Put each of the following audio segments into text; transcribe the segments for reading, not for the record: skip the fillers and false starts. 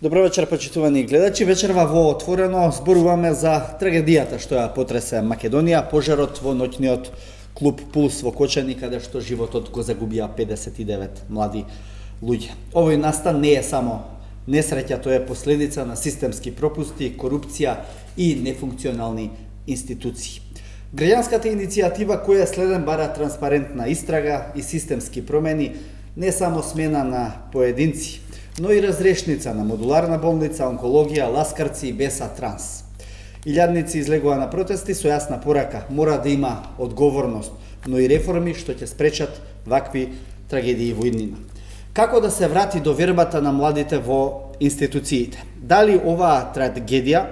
Добро вечер, почитувани гледачи. Вечерва во Отворено зборуваме за трагедијата што ја потресе Македонија, пожарот во ноќниот клуб Пулс во Кочани, каде што животот го загубија 59 млади луѓе. Овој настан не е само несреќа, тоа е последица на системски пропусти, корупција и нефункционални институции. Граѓанската иницијатива која следен бара транспарентна истрага и системски промени, не само смена на поединци, но и разрешница на модуларна болница, онкологија, ласкарци и беса транс. Илјадници излегува на протести со јасна порака: мора да има одговорност, но и реформи што ќе спречат вакви трагедии во иднина. Како да се врати довербата на младите во институциите? Дали оваа трагедија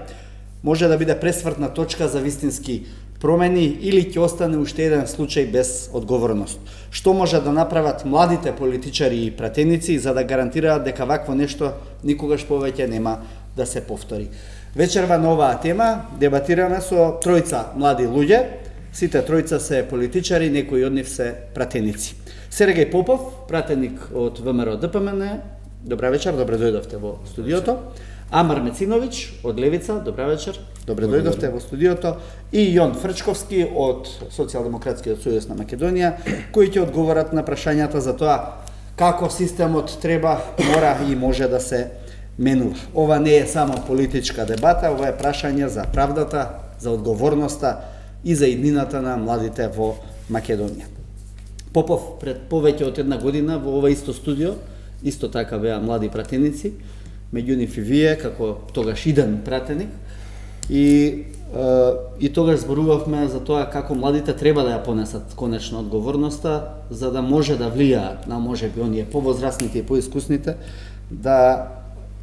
може да биде пресвртна точка за вистински промени или ќе остане уште еден случај без одговорност? Што може да направат младите политичари и пратеници за да гарантираат дека вакво нешто никогаш повеќе нема да се повтори? Вечерва на оваа тема дебатираме со тројца млади луѓе. Сите тројца се политичари, некои од нив се пратеници. Сергеј Попов, пратеник од ВМРО ДПМН. Добра вечер, добре дојдовте во студиото. Амар Мециновиќ од Левица, добра вечер. Добре дојдовте во студиото. И Јон Фрчковски од Социјалдемократскиот сојуз на Македонија, кои ќе одговорат на прашањата за тоа како системот треба, мора и може да се менува. Ова не е само политичка дебата, ова е прашање за правдата, за одговорноста и за иднината на младите во Македонија. Попов, пред повеќе од една година во ова исто студио, исто така беа млади пратеници, меѓу нив и вие, како тогаш иден пратеник, и тогаш зборувавме за тоа како младите треба да ја понесат конечно одговорноста, за да може да влијаат на можеби оние повозрастните и поискусните да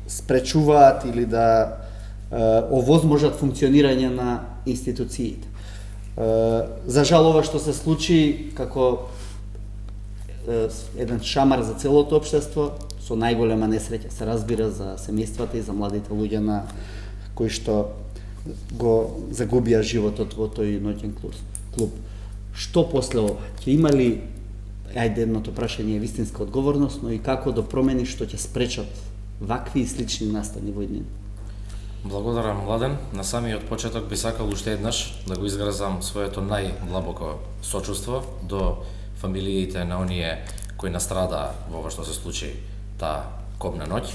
спречуваат или да овозможат функционирање на институциите. За жал ова што се случи како еден шамар за целото општество, со најголема несреќа се разбира за семејствата и за младите луѓе на кои што го загубија животот во тој ноќен клуб. Што после ова? Ќе има ли, ајде едното прашање е вистинска одговорност, но и како да промени што ќе спречат вакви и слични настани во иднина? Благодарам, Младен. На самиот почеток би сакал уште еднаш да го изгразам своето најдлабоко сочувство до фамилиите на оние кои настрада во ова што се случи таа кобна ноќ.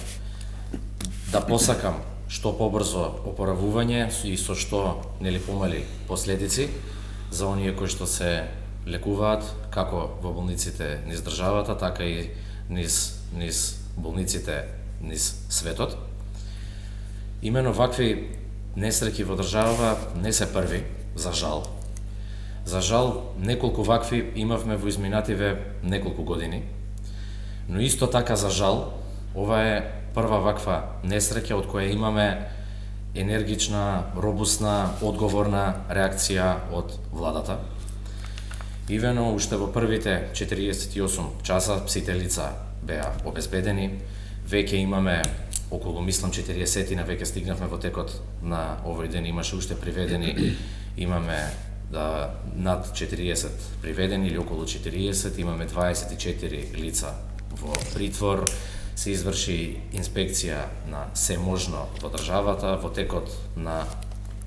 Да посакам што побрзо опоравување и со што нели помали последици за оние кои што се лекуваат како во болниците низ државата, така и низ болниците низ светот. Имено вакви несреќи во држава не се први, за жал. За жал, неколку вакви имавме во изминативе неколку години, но исто така за жал, ова е прва ваква несреќа од која имаме енергична, робусна, одговорна реакција од владата. Ивено уште во првите 48 часа сите лица беа обезбедени, веќе имаме околу, мислам, 40-на, веќе стигнавме во текот на овој ден, имаше уште приведени, имаме над 40 приведени или околу 40, имаме 24 лица во притвор, се изврши инспекција на се можно во државата, во текот на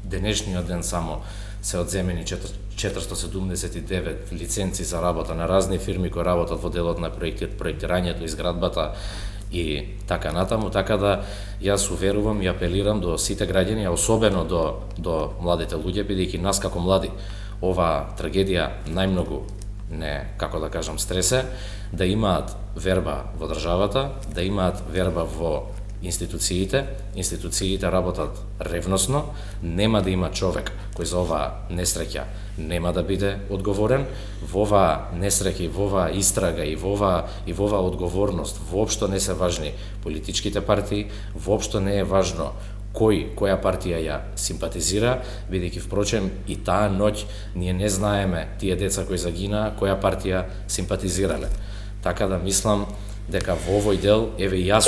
денешниот ден само се одземени 479 лиценци за работа на разни фирми кои работат во делот на проектирањето, изградбата и така натаму, така да јас уверувам и апелирам до сите граѓани, а особено до младите луѓе, бидејќи нас како млади ова трагедија најмногу не, како да кажам, стресе, да имаат верба во државата, да имаат верба во институциите работат ревносно, нема да има човек кој за оваа несреќа нема да биде одговорен. Во оваа несреќа, во оваа истрага и во оваа одговорност воопшто не се важни политичките партии, воопшто не е важно која партија ја симпатизира, бидејќи впрочем и таа ноќ ние не знаеме тие деца кои загинаа која партија симпатизирале. Така да мислам дека во овој дел, еве и јас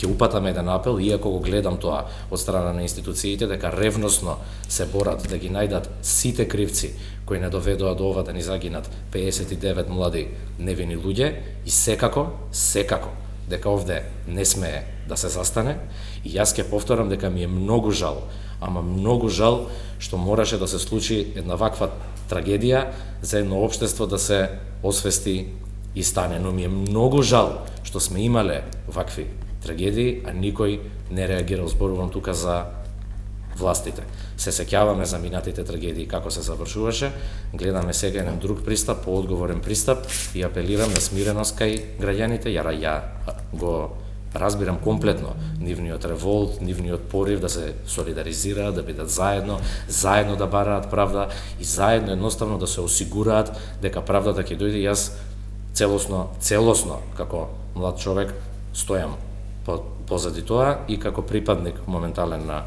ќе упатам еден апел, иако го гледам тоа од страна на институциите, дека ревносно се борат да ги најдат сите кривци кои не доведоа до ова да ни загинат 59 млади невини луѓе и секако дека овде не смее да се застане и јас ќе повторам дека ми е многу жал, ама многу жал што мораше да се случи една ваква трагедија за едно општество да се освести и стане, но ми е многу жал што сме имале вакви трагедии, а никој не реагирал. Зборувам тука за властите. Се сеќаваме за минатите трагедии како се завршуваше, гледаме сега еден друг пристап, поодговорен пристап и апелирам на смиреност кај граѓаните. Ја го разбирам комплетно нивниот револт, нивниот порив да се солидаризираат, да бидат заедно да бараат правда и заедно едноставно да се осигураат дека правдата ќе дојде. Јас целосно како млад човек стојам позади тоа и како припадник моментален на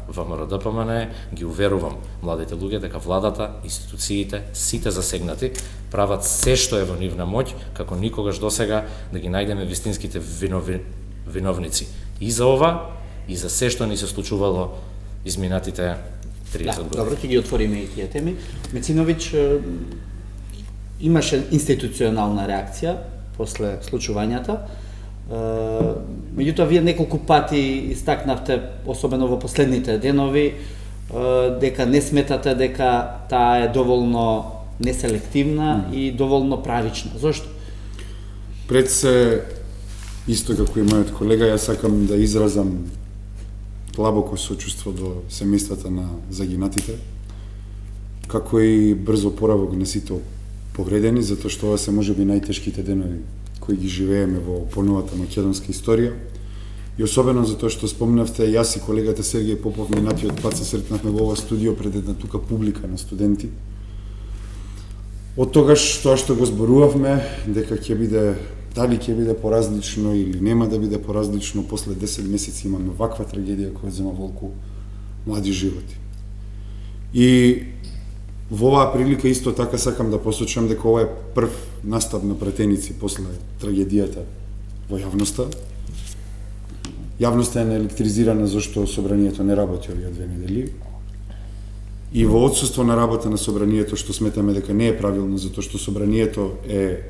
ВМРО-ДПМН ги уверувам младите луѓе дека владата, институциите, сите засегнати прават се што е во нивна моќ, како никогаш досега да ги најдеме вистинските виновници и за ова и за се што ни се случувало изминатите 30 години. Добро, ќе ги отвориме и тие теми. Мециновиќ, имаше институционална реакција после случувањата. Меѓутоа, вие неколку пати истакнавте, особено во последните денови, дека не сметате дека таа е доволно неселективна и доволно правична. Зошто? Пред се, исто како и мојот колега, јас сакам да изразам длабоко сочувство до семејствата на загинатите, како и брз опоравок на сите повредени, затоа што ова се можеби најтешките денови кои ги живееме во поновата македонска историја. И особено затоа што спомнавте, јас и колегата Сергеј Попов минатиот пат се сретнавме во ова студио пред една тука публика на студенти. Од тогаш тоа што го зборувавме, дека ќе биде, дали ќе биде поразлично или нема да биде поразлично, после 10 месеци имаме ваква трагедија која зема волку млади животи. И во оваа прилика исто така сакам да посочам дека ова е прв настап на пратеници после трагедијата во јавноста. Јавноста е наелектризирана зашто собранието не работи овие 2 недели. И во отсуство на работа на собранието, што сметаме дека не е правилно, затоа што собранието е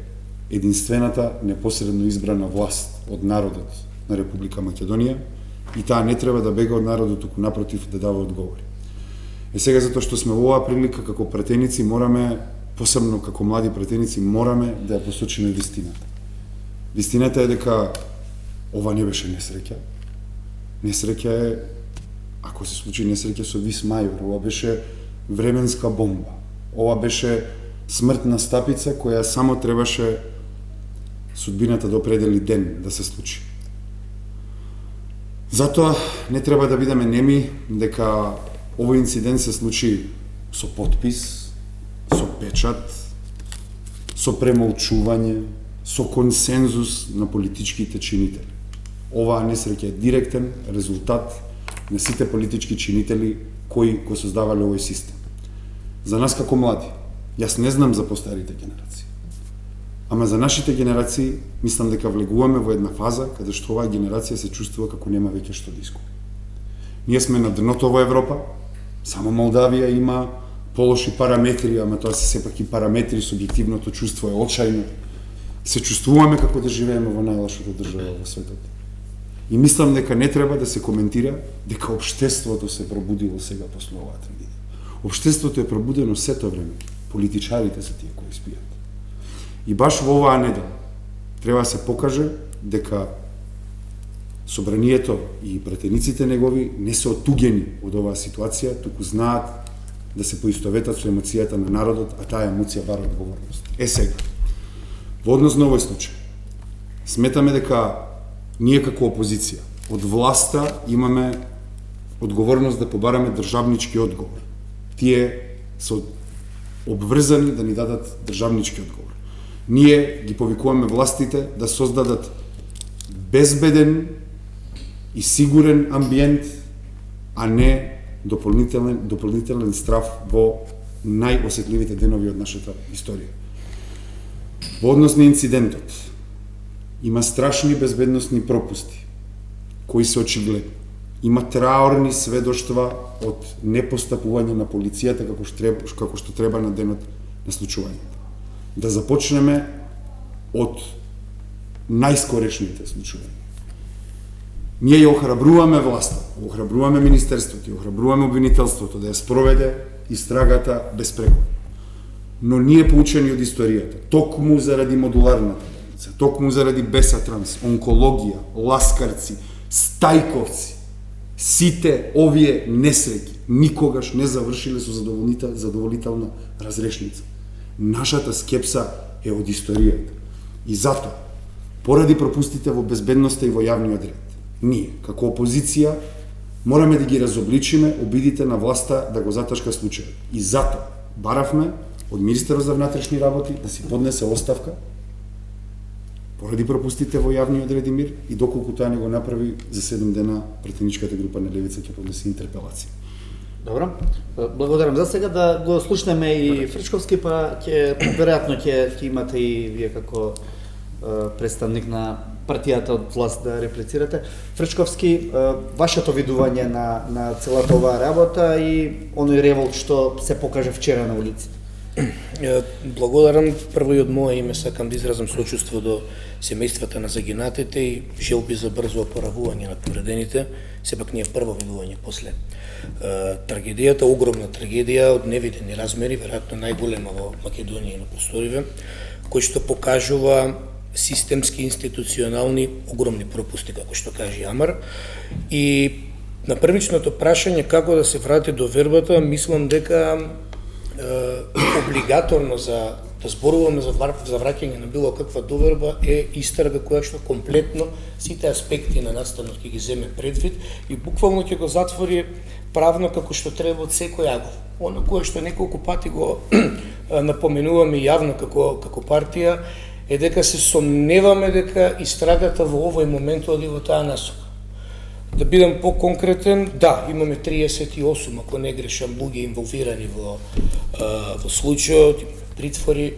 единствената непосредно избрана власт од народот на Република Македонија и таа не треба да бега од народот, туку напротив да дава одговори. Сега затоа што сме во оваа прилика како пратеници мораме, посебно како млади пратеници, мораме да ја посочиме вистината. Вистината е дека ова не беше несреќа. Несреќа е, ако се случи несреќа со Вис Мајор, ова беше временска бомба. Ова беше смртна стапица која само требаше судбината да определи ден да се случи. Затоа не треба да бидеме неми дека овој инцидент се случи со потпис, со печат, со премолчување, со консензус на политичките чинители. Оваа несреќа е директен резултат на сите политички чинители кои го создавале овој систем. За нас како млади, јас не знам за постарите генерации, ама за нашите генерации мислам дека влегуваме во една фаза каде што оваа генерација се чувствува како нема веќе што да искува. Ние сме на дното во Европа, само Молдавија има полоши параметри, ама тоа се сепак и параметри, субјективното чувство е очајно. Се чувствуваме како да живееме во најлошата држава во светот. И мислам дека не треба да се коментира дека општеството се пробудило сега после оваа трагедија. Општеството е пробудено сето време. Политичарите се тие кои спијат. И баш во оваа недела треба да се покаже дека собранието и пратениците негови не се отуѓени од оваа ситуација, туку знаат да се поистоветат со емоцијата на народот, а таа емоција бара одговорност. Сега, во однос на овој случај, сметаме дека ние како опозиција од власта имаме одговорност да побараме државнички одговор. Тие се обврзани да ни дадат државнички одговор. Ние ги повикуваме властите да создадат безбеден и сигурен амбиент, а не дополнителен страф во најосетливите денови од нашата историја. Во однос на инцидентот, има страшни безбедносни пропусти, кои се очигледни. Има траорни сведоштва од непостапување на полицијата како што треба на денот на случувањето. Да започнеме од најскорешните случаи. Ние ја охрабруваме власта, охрабруваме министерството, ја охрабруваме обвинителството да ја спроведе истрагата безпрекорно. Но ние поучени од историјата, токму заради модуларната болница, токму заради Бесатранс, онкологија, ласкарци, стајковци, сите овие несреќи никогаш не завршиле со задоволителна разрешница. Нашата скепса е од историјата. И затоа, поради пропустите во безбедноста и во јавниот ред, ние, како опозиција, мораме да ги разобличиме обидите на власта да го заташка случајот. И затоа баравме од министерот за внатрешни работи да си поднесе оставка поради пропустите во јавниот ред и мир и доколку тоа не го направи за 7 дена претеничката група на Левица ќе поднесе интерпелација. Добро. Благодарам. За сега да го слушнеме и Фрчковски, па ќе веројатно ќе имате и вие како представник на партијата од власт да реплицирате. Фрчковски, вашето видување на целата оваа работа и оној револт што се покажа вчера на улиците. Благодарам. Прво и од мое име сакам да изразам сочувство до семејствата на загинатите и желби за брзо опоравување на повредените. Сепак ние прво видување после трагедијата, огромна трагедија од невидени размери, веројатно најголема во Македонија и на просториве, кој што покажува системски, институционални, огромни пропусти, како што каже Амар. И на првичното прашање како да се врати до вербата, мислам дека облигаторно за да зборуваме за враќање на било каква доверба е истрага која што комплетно сите аспекти на настанот ќе ги земе предвид и буквално ќе го затвори правно како што треба од секој агов. Оно кое што неколку пати го напоменуваме јавно како партија е дека се сомневаме дека истрагата во овој момент оди во таа насока. Да бидам по-конкретен, да, имаме 38, ако не грешам, луѓе инволвирани во случајот, притвори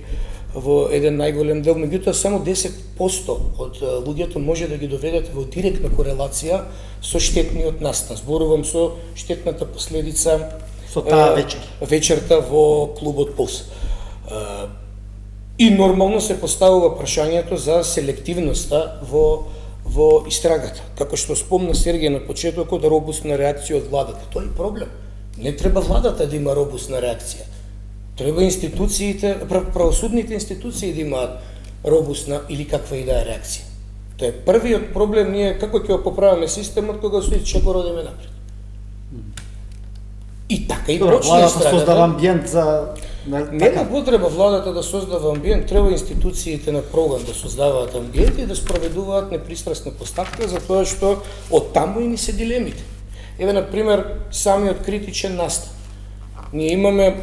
во еден најголем дел, меѓутоа само 10% од луѓето може да ги доведете во директна корелација со штетниот настан. Зборувам со штетната последица со таа вечер. Вечерта во клубот Пулс. И нормално се поставува прашањето за селективноста во истрагата. Како што спомна Сергеј на почетокот, робусна реакција од владата. Тоа е проблем. Не треба владата да има робусна реакција. Треба институциите, правосудните институции да имаат робусна или каква и да е реакција. Тоа е првиот проблем, ние како ќе го поправиме системот кога ќе го родиме напред. И така и почне истрагата. Владата создава амбиент за Нема потреба владата да создава амбиент, треба институциите на прогам да создаваат амбиент и да спроведуваат непристрасна поставка, за тоа што од таму и ни се дилемите. Еве, например, самиот критичен настан. Ние имаме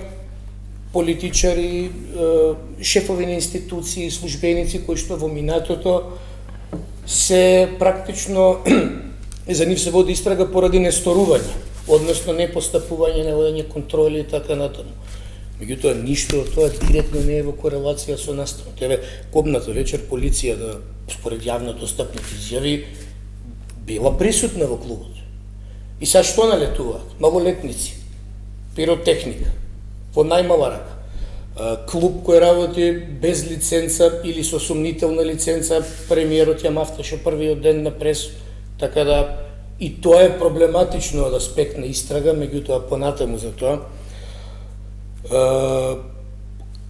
политичари, шефови на институции, службеници кои што во минатото се практично за нив се води истрага поради несторување, односно непостапување, неводење контроли и така натаму. Меѓутоа, ништо од тоа директно не е во корелација со настанот. Еве, кобната вечер полицијата, според јавно достапните изјави, била присутна во клубот. И сега што налетуваат? Малолетници, пиротехника, во најмала рака. Клуб кој работи без лиценца или со сомнителна лиценца, премиерот ја мафташе првиот ден на прес, така да и тоа е проблематично од аспект на истрага, меѓутоа понатаму за тоа.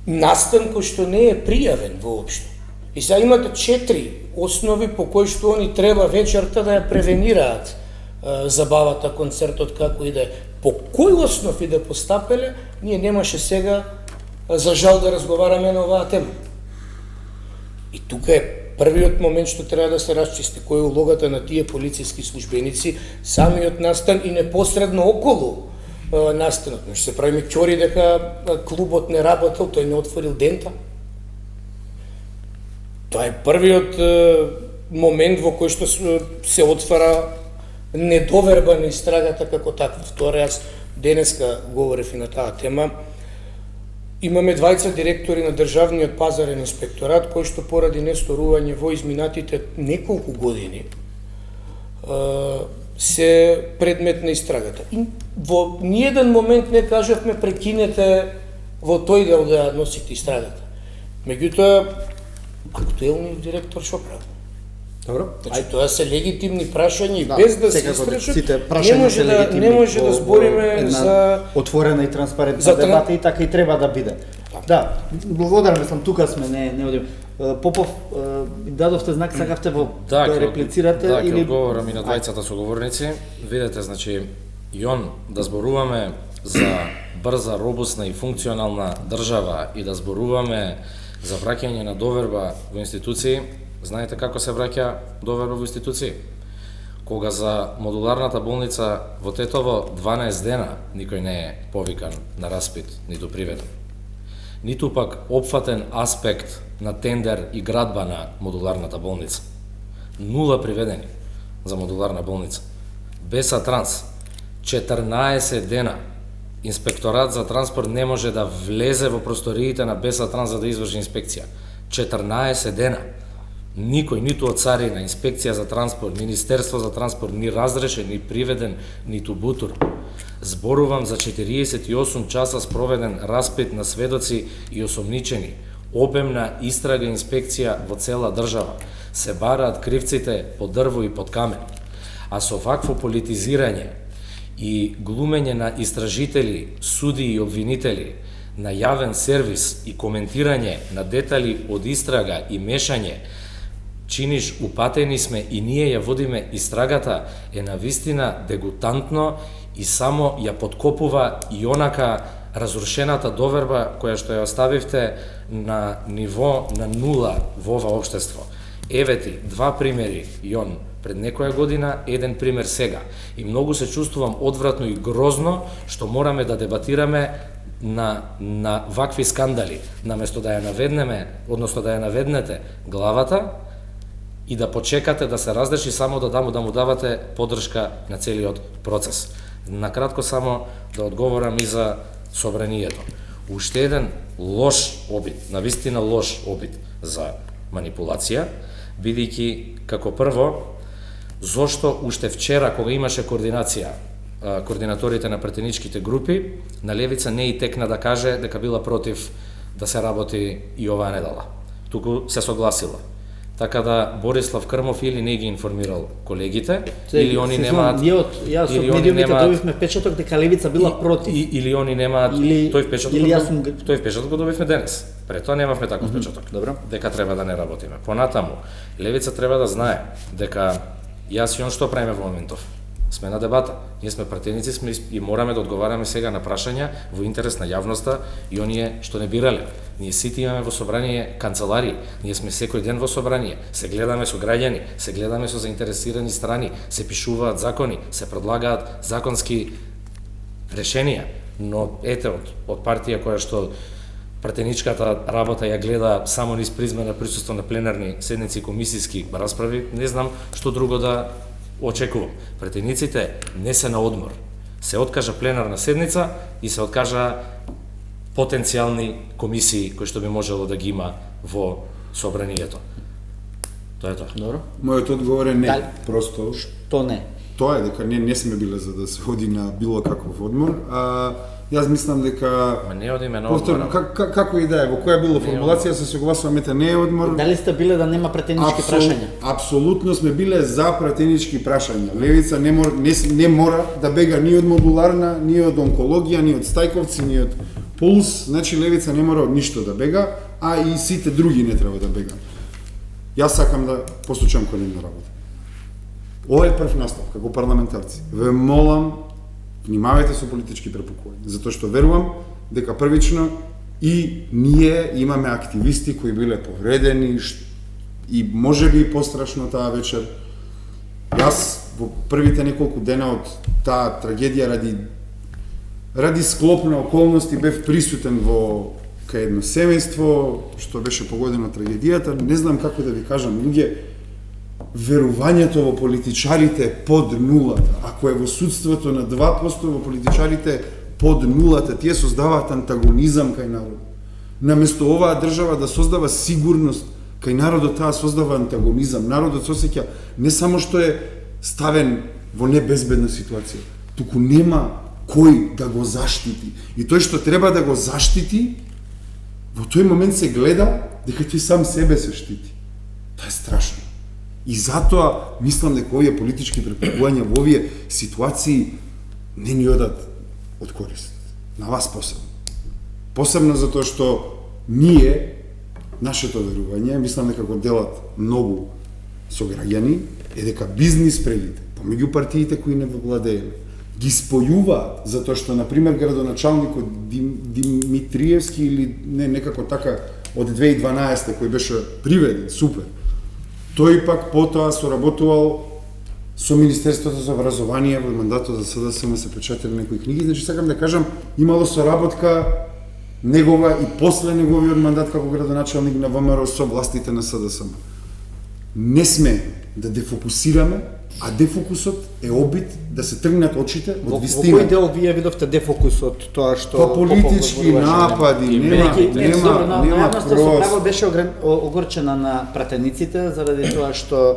Настан кој што не е пријавен воопшто. И сега имате 4 основи по кои што они треба вечерта да ја превенираат забавата, концертот, како и да е. По кој основи да постапеле, ние немаше сега за жал да разговараме на оваа тема. И тука е првиот момент што треба да се расчисти, кој е улогата на тие полициски службеници, самиот настан и непосредно околу настанот. Што се правиме ќори дека клубот не работел, тој не отворил дента. Тоа е првиот момент во кој што се отвара недоверба на истрагата како таква. Втора, јас денеска говорев и на таа тема. Имаме двајца директори на Државниот пазарен инспекторат кои што поради несторување во изминатите неколку години се предмет на истрагата. И во ниеден момент не кажавме прекинете во тој дел да носите истрагата. Меѓутоа, актуелниот директор што прави? Добро. Значи тоа се легитимни прашања и Да, без да се секако истрачат, сите не прашања може се да легитимни не може да во збориме една за отворена и транспарентна за дебата и така и треба да биде. Да, благодарам, мислам тука сме, не одим. Попов, дадовте знак, сакавте да реплицирате да, или ќе одговорам и на двајцата соговорници. Видете, значи, јон да зборуваме за брза, робусна и функционална држава и да зборуваме за враќање на доверба во институции, знаете како се враќа доверба во институции? Кога за модуларната болница во Тетово 12 дена никој не е повикан на распит, ниту приведен. Ниту пак опфатен аспект на тендер и градба на модуларната болница. 0 приведени за модуларна болница. Беса Транс, 14 дена Инспекторат за транспорт не може да влезе во просториите на Беса Транс за да изврши инспекција. 14 дена. Никој, ниту од Царина, Инспекција за транспорт, Министерство за транспорт, ни разрешен, ни приведен, ниту бутур. Зборувам за 48 часа спроведен распит на сведоци и осомничени, обемна истрага и инспекција во цела држава. Се бараат кривците под дрво и под камен. А со вакво политизирање и глумење на истражители, суди и обвинители, на јавен сервис и коментирање на детали од истрага и мешање, чиниш упатени сме и ние ја водиме истрагата, е навистина дегутантно и само ја подкопува и онака разрушената доверба која што ја оставивте на ниво на 0 во ова општество. Еве ти, 2 примери, Јон, пред некоја година, 1 пример сега. И многу се чувствувам одвратно и грозно што мораме да дебатираме на вакви скандали, наместо да ја наведнеме, односно да ја наведнете главата и да почекате да се разреши само да му давате поддршка на целиот процес. Накратко само да одговорам и за собранието. Уште еден лош обид, навистина лош обид за манипулација, бидејќи како прво, зошто уште вчера кога имаше координација, координаторите на претеничките групи, на Левица не и текна да каже дека била против да се работи и оваа недела. Туку се согласила. Така да Борислав Крмов или не ги информирал колегите, или они немаат... Јас од медиумите добивме печаток дека Левица била против. Или они немаат... Тој впечаток го добивме денес. Пред тоа немавме таков печаток. Добро. Дека треба да не работиме. Понатаму, Левица треба да знае дека јас и он што правиме во моментов. Сме на дебата. Ние сме пратеници, сме и мораме да одговараме сега на прашања во интерес на јавноста и оние што не бирале. Ние сите имаме во собрание канцеларии, ние сме секој ден во собрание, се гледаме со граѓани, се гледаме со заинтересирани страни, се пишуваат закони, се предлагаат законски решенија, но ете од партија која што пратеничката работа ја гледа само низ призма на присуство на пленарни седници и комисиски расправи, не знам што друго да очекувам. Пратениците не се на одмор. Се откажа пленарна седница и се откажа потенцијални комисии кои што би можело да ги има во собранието. Тоа е тоа. Добро. Мојот одговор е не, Дали? просто Што не? тоа е дека не сме биле за да се ходи на било каков одмор, јас мислам дека Ма не одиме на повторно одмор. како и да е, во која била формулација се согласуваме ете не е одмор. Дали сте биле да нема претенички прашања? Апсолутно сме биле за пратенички прашања. Левица не мора да бега ни од модуларна, ни од онкологија, ни од Стајковци, ни од Пулс, значи Левица не мора од ништо да бега, а и сите други не треба да бега. Јас сакам да послушам колемна работа. Ова е прв настав, како парламентарци. Ве молам, внимавајте со политички препукувања, затоа што верувам дека првично и ние имаме активисти кои биле повредени и можеби и пострашно таа вечер. Јас во првите неколку дена од таа трагедија ради склоп на околности бев присутен во кај едно семејство што беше погодено од трагедијата. Не знам како да ви кажам, луѓе, верувањето во политичарите е под нулата. Ако е во судството на 2%, во политичарите под нулата, тие создаваат антагонизам кај народот. Наместо оваа држава да создава сигурност кај народот, таа создава антагонизам. Народот се осеќа не само што е ставен во небезбедна ситуација, туку нема кој да го заштити. И тој што треба да го заштити, во тој момент се гледа дека тој сам себе се штити. Тоа е страшно. И затоа мислам дека овие политички препиркувања во овие ситуации не ни одат од корист. На вас посебно. Посебно затоа што ние, нашето верување, мислам дека го делат многу со граѓани, е дека бизнис прелите, помеѓу партиите кои не владееме, ги спојуваат, затоа што, например, градоначалникот Димитриевски или некако така од 2012 кој беше приведен, супер. Тој пак потоа соработувал со Министерството за образование во мандатот за СДСМ, се печатали некои книги, значи сакам да кажам, имало соработка негова и после неговиот мандат како градоначалник на ВМРО со властите на СДСМ. Не сме да дефокусираме, а дефокусот е обид да се тргнат очите од вистина. Во кој дел вие видовте дефокус од тоа што Па политички напади, нема Право беше огорчена на пратениците заради тоа што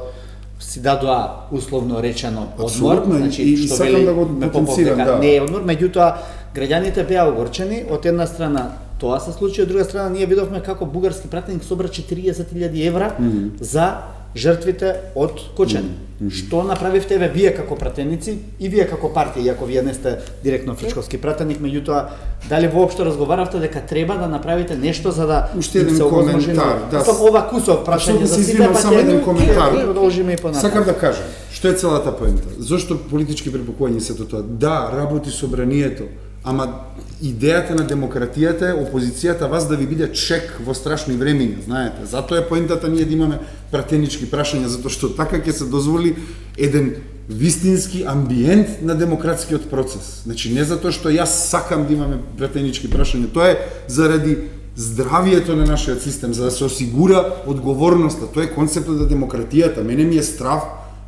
си дадоа условно речено одмор, значи и што сакам вели да го потенцирам, да. не е одмор, меѓутоа граѓаните беа огорчени, од една страна тоа се случи, од друга страна ние видовме како бугарски пратеник собра 40.000 евра за жртвите од Кочани. Што направивте вие како пратеници и вие како партија, иако вие не сте директно фичковски пратеник, меѓутоа дали воопшто разговаравте дека треба да направите нешто за да уште еден коментар, да. Ова кусов прашање за сите, па само еден коментар. Продолжиме и понатаму. Сакам да кажам, што е целата поента? Зошто политички препукување се тоа? Да, работи собранието, ама идејата на демократијата е опозицијата вас да ви биде чек во страшни времиња, знаете. Затоа е поентата ние да имаме пратенички прашања, затоа што така ќе се дозволи еден вистински амбиент на демократскиот процес. Значи не затоа што јас сакам да имаме пратенички прашања, тоа е заради здравието на нашиот систем, за да се осигура одговорноста. Тоа е концептот на демократијата. Мене ми е страв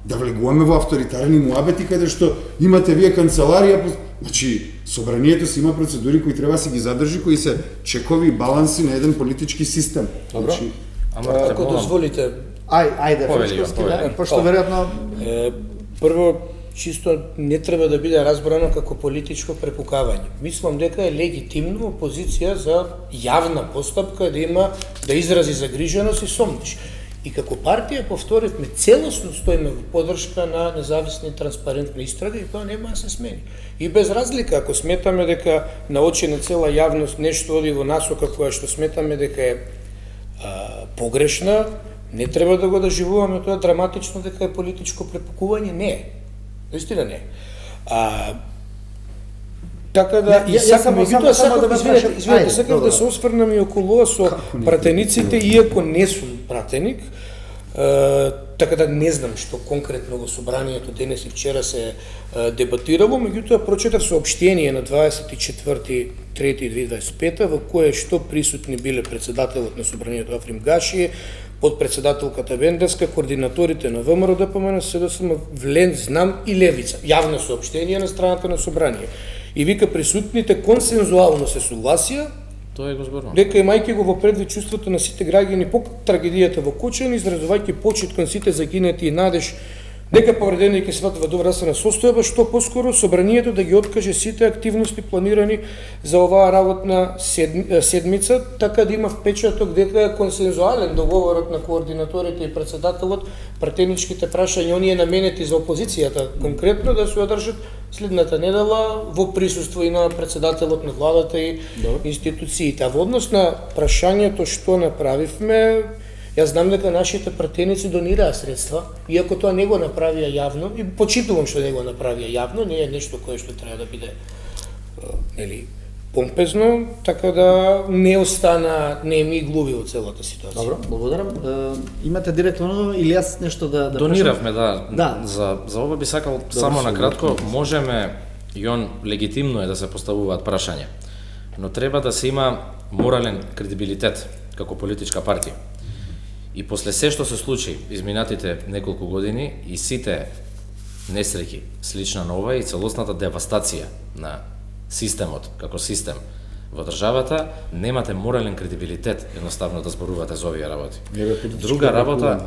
да влегуваме во авторитарни муабети каде што имате вие канцеларија, значи собранието си има процедури кои треба да се ги задржи, кои се чекови баланси на еден политички систем. Добро. Значи, Ако дозволите, Ајде, фичковски, да, пошто веројатно прво чисто не треба да биде разбрано како политичко препукавање. Мислам дека е легитимно опозиција за јавна постапка да изрази загриженост и сомнеш. И како партија, повторивме, целосно стоиме во поддршка на независна и транспарентна истрага и тоа нема да се смени. И без разлика, ако сметаме дека на очи на цела јавност нешто оди во насока која што сметаме дека е погрешна, не треба да го доживуваме тоа драматично дека е политичко препукување, не е. Наистина не е. Така да, сакам да се осврнам и околу ова со пратениците, иако не сум пратеник, така да не знам што конкретно во собранието денес и вчера се дебатирало, меѓутоа прочитав соопштение на 24.3.2025 во кое што присутни биле председателот на собранието Африм Гаши, подпредседателката Вендевска, координаторите на ВМРО ДПМН, СДСМ, Влен, Знам и Левица. Јавно соопштение на страната на собрание. И вика присутните консензуално се согласија Тоа е го зборно. дека имајќи го во предвид чувството на сите граѓани по трагедијата во Кочани, изразувајќи почит кон сите загинати и надеж дека повредени ќе се вратат во добра здравствена состојба, што поскоро собранието да ги откаже сите активности планирани за оваа работна седмица, така да има впечаток дека е консензуален договорот на координаторите и председателот, пратеничките прашања оние наменети за опозицијата, конкретно да се одржат следната недела во присуство и на председателот на владата и институциите. А во однос на прашањето што направивме, јас знам дека нашите пратеници донираа средства, иако тоа не го направија јавно, и почитувам што не го направија јавно, не е нешто кое што треба да биде помпезно, така да не остана неми и глуви во целата ситуација. Добро, благодарам. Имате директно или јас нешто да Дониравме, да. За ова би сакал само на кратко, можеме и он легитимно е да се поставуваат прашања, но треба да се има морален кредибилитет како политичка партија. И после се што се случи изминатите неколку години и сите несреќи слична на ова и целосната девастација на системот како систем во државата, немате морален кредибилитет едноставно да зборувате за овие работи. Друга работа,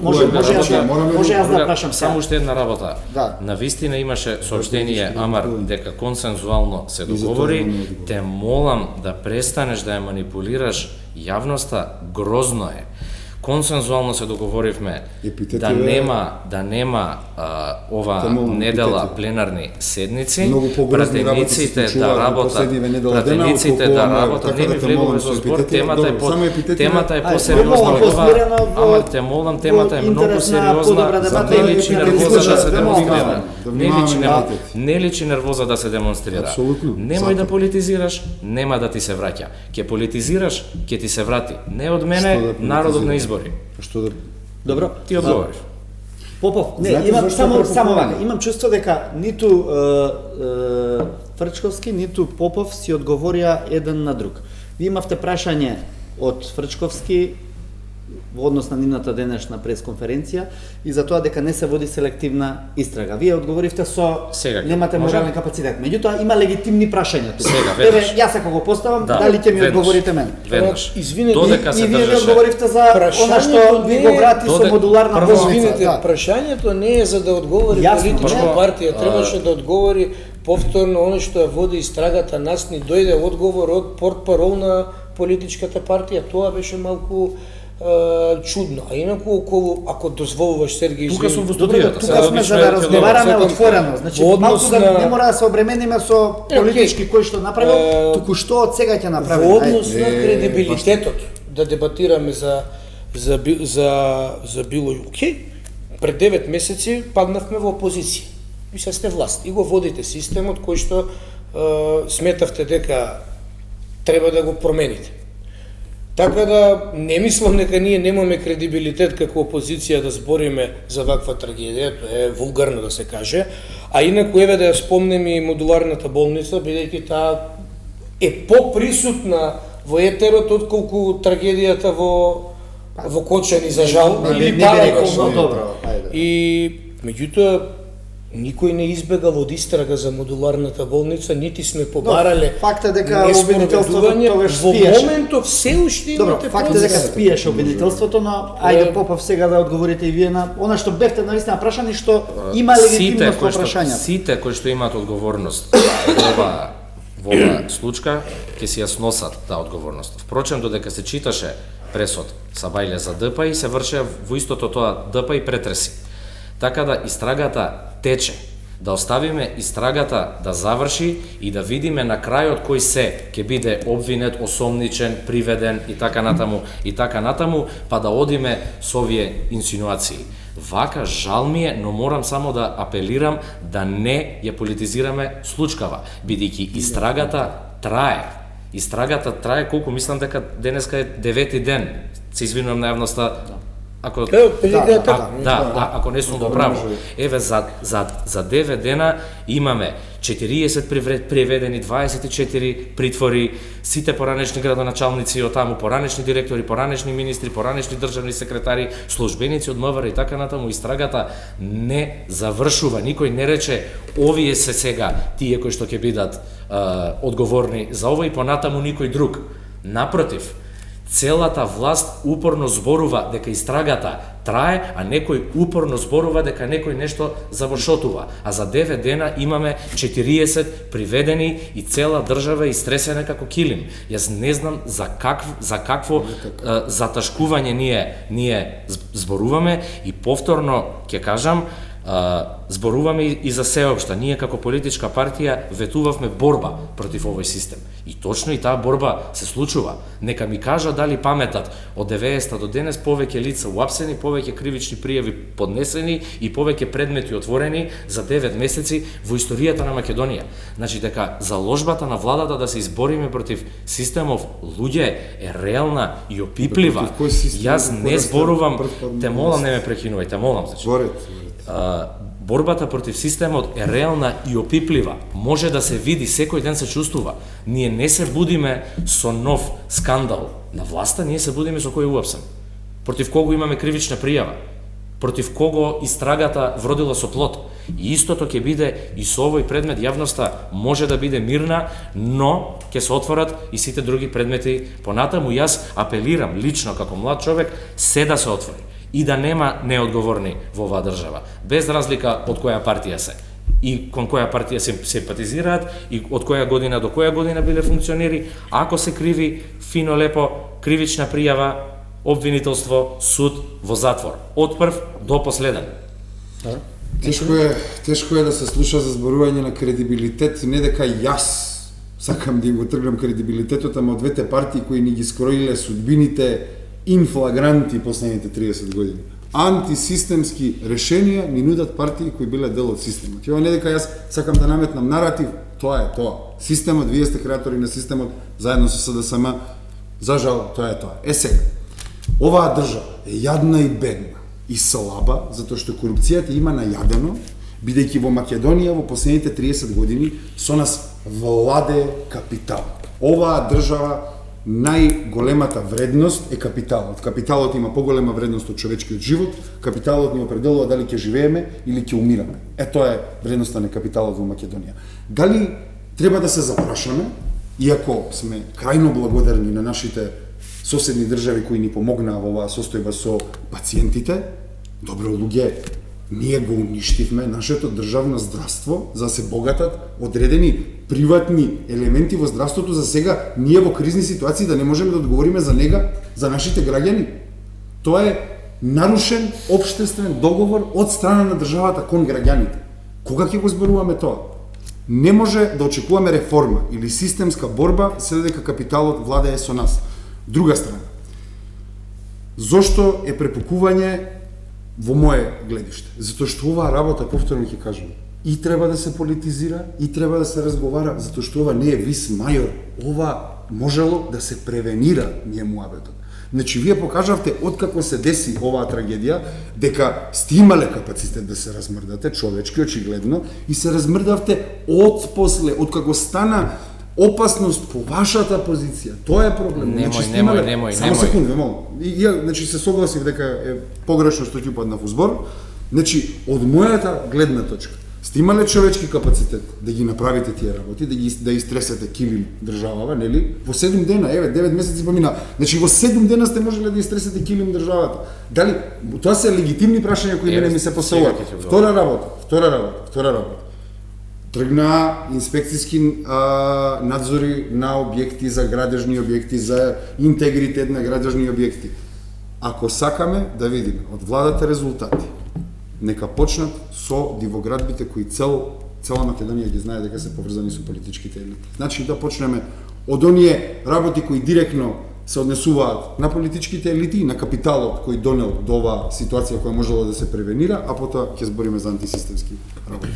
може јас да прашам само уште една работа. Да. На вистина имаше соопштение Амар дека консензуално се договори, те молам да престанеш да ја манипулираш јавноста, грозно е. Консензуално се договоривме Епитети да нема ова Темолно, недела епитети. пленарни седници, Многу погрозни работи се пратениците случуваат да во работат, последниве недела дена, пратениците отколку да ова, работат, така не да ми те влегуваме молам со со збор, епитетите. темата е Добро, само епитетите. темата е Ајде, посериозна молам, од ова, посмирено во- ама те молам, темата е во многу интерес на сериозна, подобра дебата, не личи епитетите нервоза да се да демонстрира. внимаваме, да Не личи внимаваме нервоза, епитетите. не личи нервоза да се демонстрира. Апсолутно, Немој да затоа. политизираш, нема да ти се враќа. Ке политизираш, ке ти се врати. Не од Што мене, да народот на политизирам? избори. Што да Добро. Ти одговориш. Попов, не, Знаете имам зашто само препокупуваме? вака, имам чувство дека ниту Фрчковски, ниту Попов си одговорија еден на друг. Ви имавте прашање од Фрчковски во однос на нивната денешна пресконференција и за тоа дека не се води селективна истрага. Вие одговоривте со Сега, немате може? морален капацитет. Меѓутоа има легитимни прашања тука. Сега, Еве, веднаш. јас ако го поставам, Да, дали ќе ми веднаш. одговорите мене? Веднаш. Извинете, Додека И се вие ми држеше. одговоривте за она што Прашањето ви не го е- врати со Доде- модуларна прво, болница. Извинете, Да. прашањето не е за да одговори Јасно, политичка прво, партија, требаше да одговори повторно оно што ја води истрагата, нас ни дојде одговор од портпарол на политичката партија, тоа беше малку чудно. А инаку околу, ако дозволуваш, Сергеј, Тука сум во Добро, студијата. тука сме за да Лично е разговараме секој- отворено. Значи, во однос малку да на- не мора да се обремениме со политички кој што направил, туку што од сега ќе направиме. Во однос Ајде. на кредибилитетот да дебатираме за било и окей. Пред 9 месеци паднавме во опозиција. И се сте власт и го водите системот кој што сметавте дека треба да го промените. Така да не мислам дека ние немаме кредибилитет како опозиција да збориме за ваква трагедија, тоа е вулгарно да се каже, а инаку еве да ја спомнем и модуларната болница, бидејќи таа е поприсутна во етерот отколку трагедијата во Кочани за жал Не, или не би Парагаш. рекол, но добро, ајде. И меѓутоа никој не избегал од истрага за модуларната болница, нити сме побарале. факт е дека обвинителството неспроведување. тогаш Во спиеше. моментов се уште Добро, имате факт е дека процес. спиеше обвинителството, но ајде Попов сега да одговорите и вие на она што бевте навистина прашани што има легитимност во прашањата. Сите кои што имаат одговорност во ова случка ќе си ја сносат таа одговорност. Впрочем, додека се читаше пресод Сабајле за ДП и се вршеа во истото тоа ДП и претреси. Така да истрагата тече. Да оставиме истрагата да заврши и да видиме на крајот кој се ќе биде обвинет, осомничен, приведен и така натаму, па да одиме со овие инсинуации. Вака жал ми е, но морам само да апелирам да не ја политизираме случкава, бидејќи истрагата трае. Истрагата трае колку мислам дека денеска е 9-ти ден. Се извинувам на јавноста ако ако не сум во право. Еве за 9 дена имаме 40 приведени, 24 притвори, сите поранешни градоначалници од таму, поранешни директори, поранешни министри, поранешни државни секретари, службеници од МВР и така натаму. Истрагата не завршува. Никој не рече овие се сега тие кои што ќе бидат одговорни за ова и понатаму никој друг. Напротив, целата власт упорно зборува дека истрагата трае, а некој упорно зборува дека некој нешто завршотува. А за 9 дена имаме 40 приведени и цела држава е истресена како килим. Јас не знам за какво заташкување ние зборуваме и повторно ќе кажам, зборуваме и за сеопшта. Ние како политичка партија ветувавме борба против овој систем. И точно и таа борба се случува. Нека ми кажа дали паметат од 90-та до денес повеќе лица уапсени, повеќе кривични пријави поднесени и повеќе предмети отворени за 9 месеци во историјата на Македонија. Значи дека заложбата на владата да се избориме против системов луѓе е реална и опиплива. Против кој систем? Јас не зборувам, те молам не ме прекинувај, те молам, значи. Борбата против системот е реална и опиплива. Може да се види, секој ден се чувствува. Ние не се будиме со нов скандал на власта, ние се будиме со кој уапсен. Против кого имаме кривична пријава. Против кого истрагата вродила со плод. И истото ќе биде и со овој предмет. Јавноста може да биде мирна, но ќе се отворат и сите други предмети понатаму. Јас апелирам лично како млад човек се да се отвори и да нема неодговорни во оваа држава, без разлика од која партија се и кон која партија се симпатизираат и од која година до која година биле функционери. Ако се криви, фино лепо, кривична пријава, обвинителство, суд, во затвор, од прв до последен. Тешко е да се слуша за зборување на кредибилитет, не дека јас сакам да им го тргнам кредибилитетот, ама од двете партии кои ни ги скроиле судбините инфлагранти последните 30 години. Антисистемски решенија ни нудат партии кои биле дел од системот. Ова не дека јас сакам да наметнам наратив, тоа е тоа. Системот, вие сте креатори на системот, заедно со СДСМ, за жал, тоа е тоа. Сега, оваа држава е јадна и бедна и слаба, затоа што корупцијата има најадено, бидејќи во Македонија во последните 30 години со нас владе капитал. Оваа држава најголемата вредност е капиталот. Капиталот има поголема вредност од човечкиот живот, капиталот ни определува дали ќе живееме или ќе умираме. Тоа е вредноста на капиталот во Македонија. Дали треба да се запрашаме, иако сме крајно благодарни на нашите соседни држави кои ни помогнаа во оваа состојба со пациентите, добро луѓе, ние го уништивме нашето државно здравство за да се богатат одредени приватни елементи во здравството за сега ние во кризни ситуации да не можеме да одговориме за нега, за нашите граѓани. Тоа е нарушен општествен договор од страна на државата кон граѓаните. Кога ќе го зборуваме тоа? Не може да очекуваме реформа или системска борба се додека капиталот владее со нас. Друга страна, зошто е препукување во мое гледиште? Затоа што оваа работа, повторно ќе кажам, и треба да се политизира, и треба да се разговара, затоа што ова не е вис мајор. Ова можело да се превенира, ние муабетот. Значи, вие покажавте откако се деси оваа трагедија, дека сте имале капацитет да се размрдате, човечки, очигледно, и се размрдавте од како стана опасност по вашата позиција. Тоа е проблем. Немој. Само секунда, молам. Значи се согласив дека е погрешно што ќе упаднав во збор. Значи, од мојата гледна точка, сте имале човечки капацитет да ги направите тие работи, да истресете килим државава, нели? Во 7 дена, 9 месеци помина. Значи во 7 дена сте можеле да истресете килим државата. Дали тоа се легитимни прашања кои мене ми се поставуваат. Втора работа. Тргна инспекцијски надзори на објекти за градежни објекти, за интегритет на градежни објекти. Ако сакаме да видиме од владата резултати, нека почнат со дивоградбите кои цела Македонија ги знае дека се поврзани со политичките елити. Значи да почнеме од оние работи кои директно се однесуваат на политичките елити и на капиталот кој донел до оваа ситуација која можела да се превенира, а потоа ќе збориме за антисистемски работи.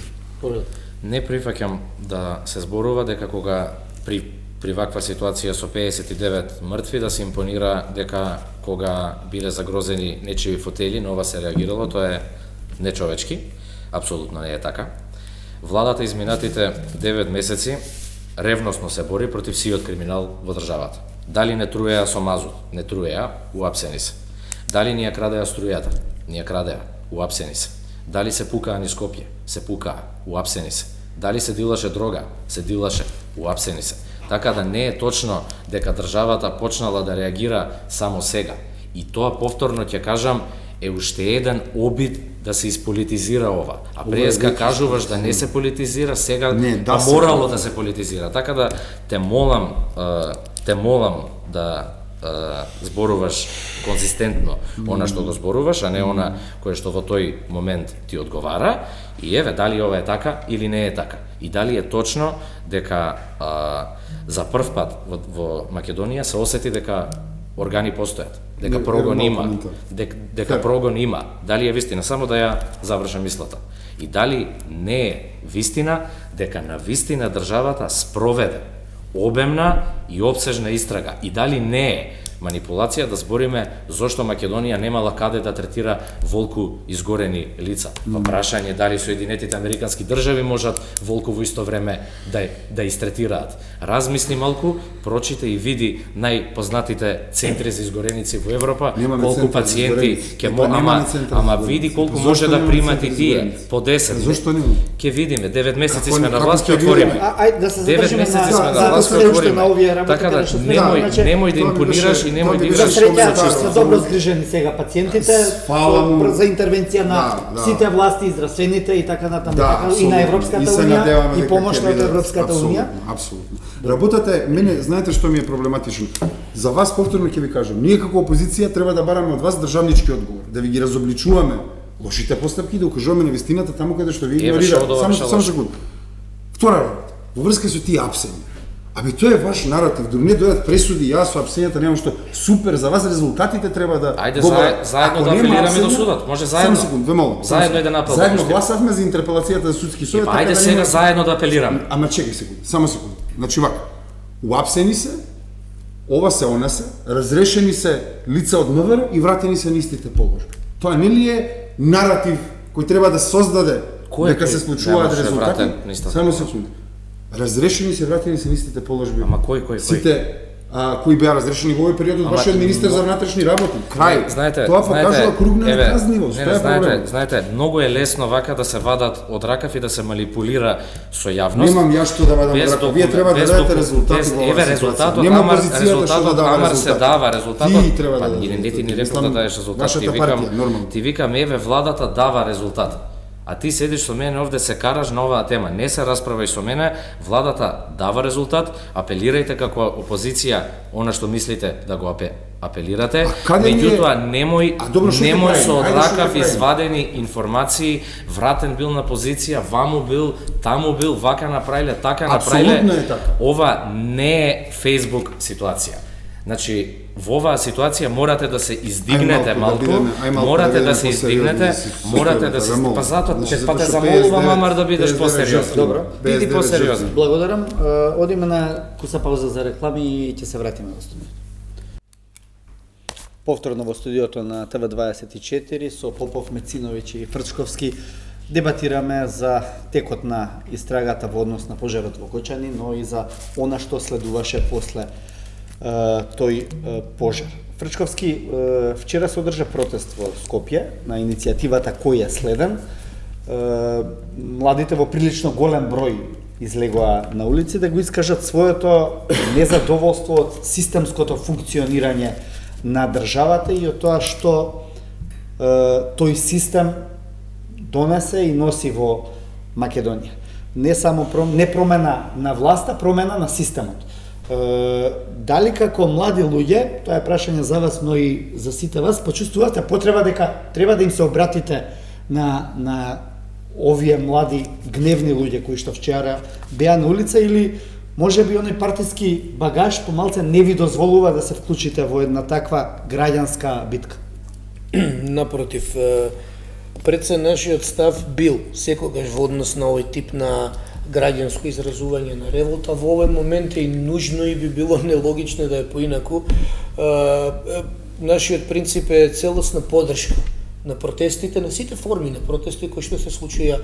Не прифаќам да се зборува дека кога при ваква ситуација со 59 мртви да се импонира дека кога биле загрозени нечиви фотели, но ова се реагирало, тоа е нечовечки. Апсолутно не е така. Владата изминатите 9 месеци ревносно се бори против сиот криминал во државата. Дали не труеа со мазут? Не труеа, уапсени се. Дали ни ја крадеа струјата? Ни ја крадеа, уапсени се. Дали се пукаа низ Скопје? Се пукаа, уапсени се. Дали се дилаше дрога? Се дилаше, уапсени се. Така да не е точно дека државата почнала да реагира само сега. И тоа повторно ќе кажам е уште еден обид да се исполитизира ова. А преска кажуваш да не се политизира, сега морало да се политизира. Така да те молам да зборуваш конзистентно она што го зборуваш, а не она кое што во тој момент ти одговара. И еве, дали ова е така или не е така. И дали е точно дека за прв пат во Македонија се осети дека органи постојат, дека прогон има, дека прогон има. Дали е вистина? Само да ја завршам мислата. И дали не е вистина дека на вистина државата спроведе обемна и опсежна истрага. И дали не е манипулација да збориме зошто Македонија немала каде да третира волку изгорени лица. Па прашање дали Соединетите Американски држави можат волку во исто време да истретираат. Размисли малку, прочита и види најпознатите центри за изгореници во Европа, колку пациенти ама види колку може да примат и тие по 10. Зошто не? Ќе видиме, 9 месеци сме на власт, ќе отвориме. 9 месеци сме на власт, ќе отвориме. Така да немој да импонираш и немој да За играш среќа Тоа се е. добро згрижени сега пациентите, Фала му. за интервенција на Да. сите власти, здравствените и така натаму, Да, така, и апсолутно. на Европската И се унија надеваме и дека помошта ќе од бидат- Европската унија. Апсолутно. Работата е, мене, знаете што ми е проблематично? За вас повторно ќе ви кажам, ние како опозиција треба да бараме од вас државнички одговор, да ви ги разобличуваме лошите постапки, да укажуваме на вистината таму каде што ви Еве, игнорирате. што Само одова, секунда. Втора работа, во врска со тие апсени. Абе, тоа е ваш наратив, дори не дојдат пресуди, јас со апсењата немам што супер, за вас резултатите треба да... Ајде, говорат. заедно Ако да нема апелираме до апсења- судот, може заедно. Само секунд, ве молам. Заедно еден апел да Заедно пуштиме. гласавме за интерпелацијата за судски совет, Па ајде да сега нема- заедно да апелираме. Ама чекај секунда, само секунда. Значи вака, уапсени се, ова се она се, разрешени се лица од МВР и вратени се на истите положби. Тоа не ли е наратив кој треба да создаде Кој е дека тој? се случуваат Немаше резултати? вратен на истата Само положба. секунда. Разрешени се, вратени се на истите положби. Ама кој? Сите кои беа разрешени во овој период од Ама, вашиот министер за внатрешни работи. Крај. Знаете, Тоа покажува кругна еве, неказнивост. не, Тоа е проблем. знаете, многу е лесно вака да се вадат од ракав и да се манипулира со јавност. Немам ја што да вадам Без рака. Вие документ- треба да без дадете доку- резултати без- во оваа еве ситуација. резултатот, Нема Амар, опозицијата што резултатот, да дава Амар се резултати. дава резултатот. Ти треба па да не дадеш ти ни рекол резултати. да дадеш резултат. Вашата Ти викам, партија, нормално. ти викам еве владата дава резултат. А ти седиш со мене овде се караш на оваа тема. Не се расправај со мене, владата дава резултат, апелирајте како опозиција она што мислите да го апелирате. каде ни е- Меѓутоа немој А добро, што ќе немој правиме? со од Ајде, што ќе ракав правиме? извадени информации, вратен бил на позиција, ваму бил, таму бил, вака направиле, така направиле. Апсолутно е така. Ова не е Facebook ситуација. Значи, во оваа ситуација морате да се издигнете Ај малку, малку морате бидеме да се посериозни, издигнете, морате да се... молам. Па затоа, Значи, па те што замолувам, 59 Амар, да бидеш 59 посериозен. жртви. Добро. Биди 59 посериозен. жртви. Благодарам. Одиме на куса пауза за реклами и ќе се вратиме во студиото. Повторно во студиото на ТВ24 со Попов, Мециновиќ и Фрчковски дебатираме за текот на истрагата во однос на пожарот во Кочани, но и за она што следуваше после тој пожар. Фрчковски, вчера се одржа протест во Скопје на иницијативата Кој е следен. Младите во прилично голем број излегоа на улици да го искажат своето незадоволство од системското функционирање на државата и од тоа што тој систем донесе и носи во Македонија. Не само не промена на власта, промена на системот. Дали како млади луѓе, тоа е прашање за вас, но и за сите вас, почувствувате потреба дека треба да им се обратите на овие млади гневни луѓе кои што вчера беа на улица, или може би оној партиски багаж помалце не ви дозволува да се вклучите во една таква граѓанска битка? Напротив, пред се нашиот став бил секогаш во однос на овој тип на граѓанско изразување на револта. Во овој момент е и нужно и би било нелогично да е поинаку. Нашиот принцип е целосна поддршка на протестите, на сите форми на протести кои што се случија.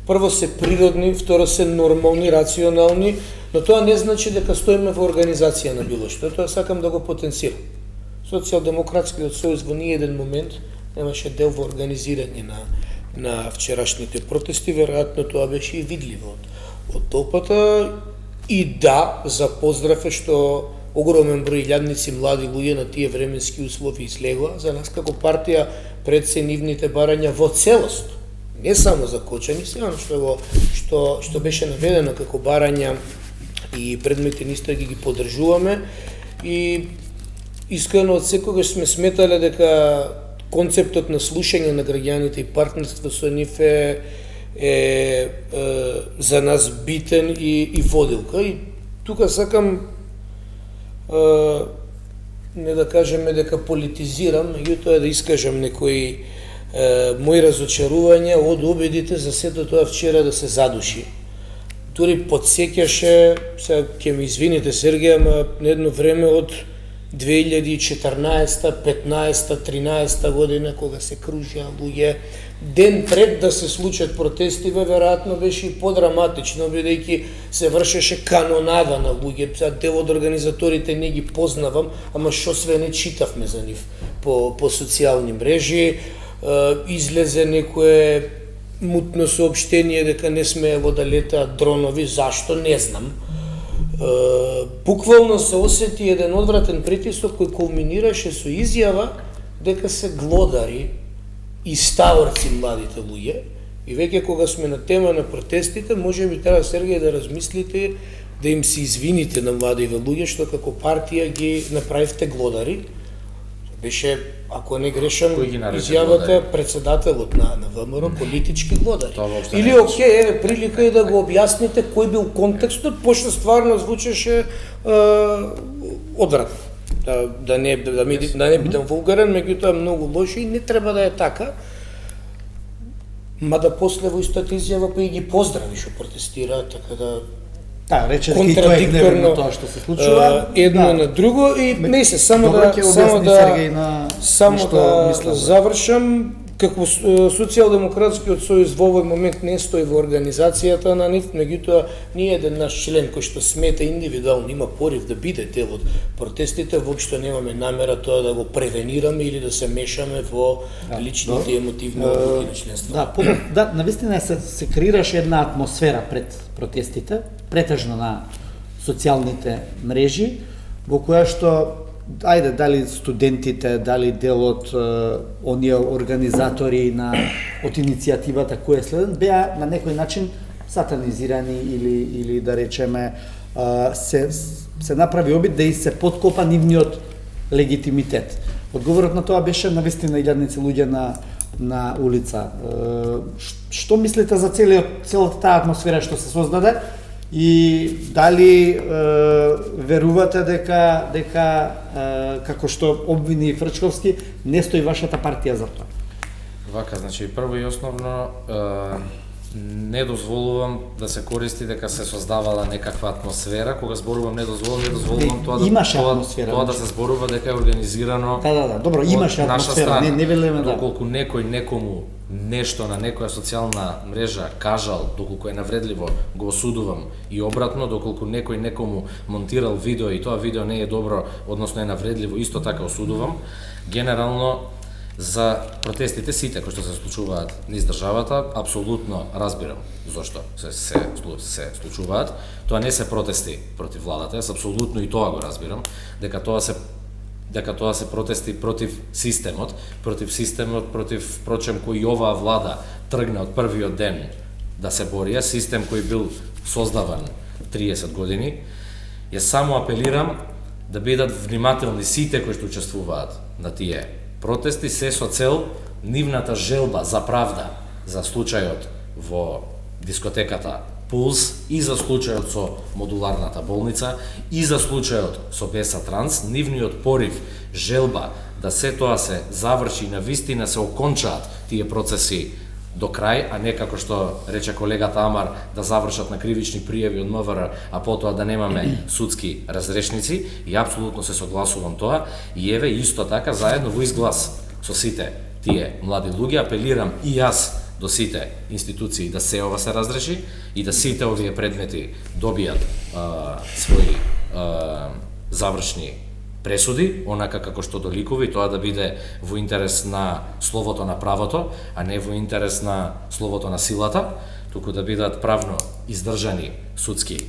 Прво се природни, второ се нормални, рационални, но тоа не значи дека стоиме во организација на било што. Тоа сакам да го потенцирам. Социјалдемократскиот сојуз во ниеден момент немаше дел во организирање на вчерашните протести, веројатно тоа беше и видливо од толпата. И да, за поздрав е што огромен број илјадници млади луѓе на тие временски услови излегоа. За нас како партија пред се нивните барања во целост, не само за Кочани, сега што беше наведено како барања и предмети исто ги поддржуваме, и искрено од секогаш сме сметале дека концептот на слушање на граѓаните и партнерство со нив е за нас битен и водилка. И тука сакам не да кажеме дека политизирам, меѓутоа да искажам некои мои разочарувања од обидите за сето тоа вчера да се задуши. Дури подсеќаше, сега ќе ми извините Сергеј, ама на едно време од 2014, 15, 13 година, кога се кружија луѓе, ден пред да се случат протестиве, веројатно беше и подраматично, бидејќи се вршеше канонада на луѓе. Дел од организаторите не ги познавам, ама што све не читавме за нив по социјални мрежи. Излезе некое мутно соопштение дека не смеело да летаат дронови, зашто не знам. буквално се осети еден одвратен притисок кој кулминираше со изјава дека се глодари и ставорци младите луѓе. И веќе кога сме на тема на протестите, може би треба, Сергеј, да размислите да им се извините на младите луѓе што како партија ги направивте глодари. Беше, ако не грешам, Кој ги нарече изјавата глодари? Председателот на ВМРО политички глодари. Тоа воопшто не Или е окей, еве прилика е да го објасните кој бил контекстот, пошто стварно звучеше одвратно. Да не бидам вулгарен, меѓутоа многу лошо и не треба да е така. Мада после во истата изјава па и ги поздрави што протестираат, така да Да, рече дека и тоа е гневно тоа што се случува. Едно на друго и не се само Добро, ќе објасни Сергеј на што мислам. завршам. Како Социјалдемократскиот сојуз во овој момент не стои во организацијата на нив, меѓутоа ние еден наш член кој што смета индивидуално има порив да биде дел од протестите, воопшто немаме намера тоа да го превенираме или да се мешаме во личните емотивни одлуки на членство. Да, навистина се креираше една атмосфера пред протестите, претежно на социјалните мрежи, во која што ајде, дали студентите, дали дел од оние организатори од иницијативата која следен, беа на некој начин сатанизирани или да речеме се направи обид да и се подкопа нивниот легитимитет. Одговорот на тоа беше навистина илјадници луѓе на улица. Што мислите за целата таа атмосфера што се создаде? И дали верувате дека како што обвини Фрчковски, не стои вашата партија за тоа? Вака, значи, прво и основно, не дозволувам да се користи дека се создавала некаква атмосфера. Кога зборувам не дозволувам тоа да се зборува дека е организирано. Да, добро, имаше атмосфера, не велеме да. Доколку некој некому нешто на некоја социјална мрежа кажал, доколку е навредливо, го осудувам, и обратно, доколку некој некому монтирал видео и тоа видео не е добро, односно е навредливо, исто така осудувам. Генерално, за протестите сите кои што се случуваат низ државата, апсолутно разбирам зошто се случуваат. Тоа не се протести против владата, јас апсолутно и тоа го разбирам, дека тоа се протести против системот, прочем кој оваа влада тргна од првиот ден да се борија, систем кој бил создаван 30 години. Јас само апелирам да бидат внимателни сите кои што учествуваат на тие протести, се со цел нивната желба за правда за случајот во дискотеката Пулс и за случајот со модуларната болница и за случајот со Беса Транс, нивниот порив, желба да се тоа се заврши и навистина се окончаат тие процеси до крај, а не како што рече колегата Амар, да завршат на кривични пријави од МВР, а потоа да немаме судски разрешници, и апсолутно се согласувам тоа, и еве исто така заедно во изглас со сите тие млади луѓе апелирам и јас до сите институции да се ова се разреши и да сите овие предмети добијат своји завршни пресуди, онака како што доликува, и тоа да биде во интерес на словото на правото, а не во интерес на словото на силата, туку да бидат правно издржани судски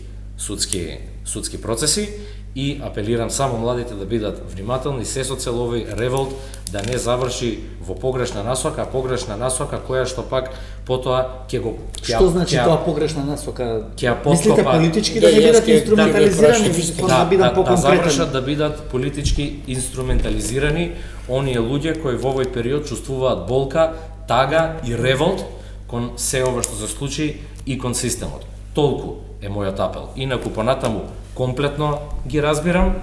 процеси, и апелирам само младите да бидат внимателни, се со цел овој револт да не заврши во погрешна насока, која што пак потоа ќе го... Што значи тоа погрешна насока? Мислите Мислите политички да не бидат инструментализирани, да бидат поконкретни? Да завршат да бидат политички инструментализирани оние луѓе кои во овој период чувствуваат болка, тага и револт кон се ова што се случи и кон системот. Толку е мојот апел. Инаку понатаму комплетно ги разбирам.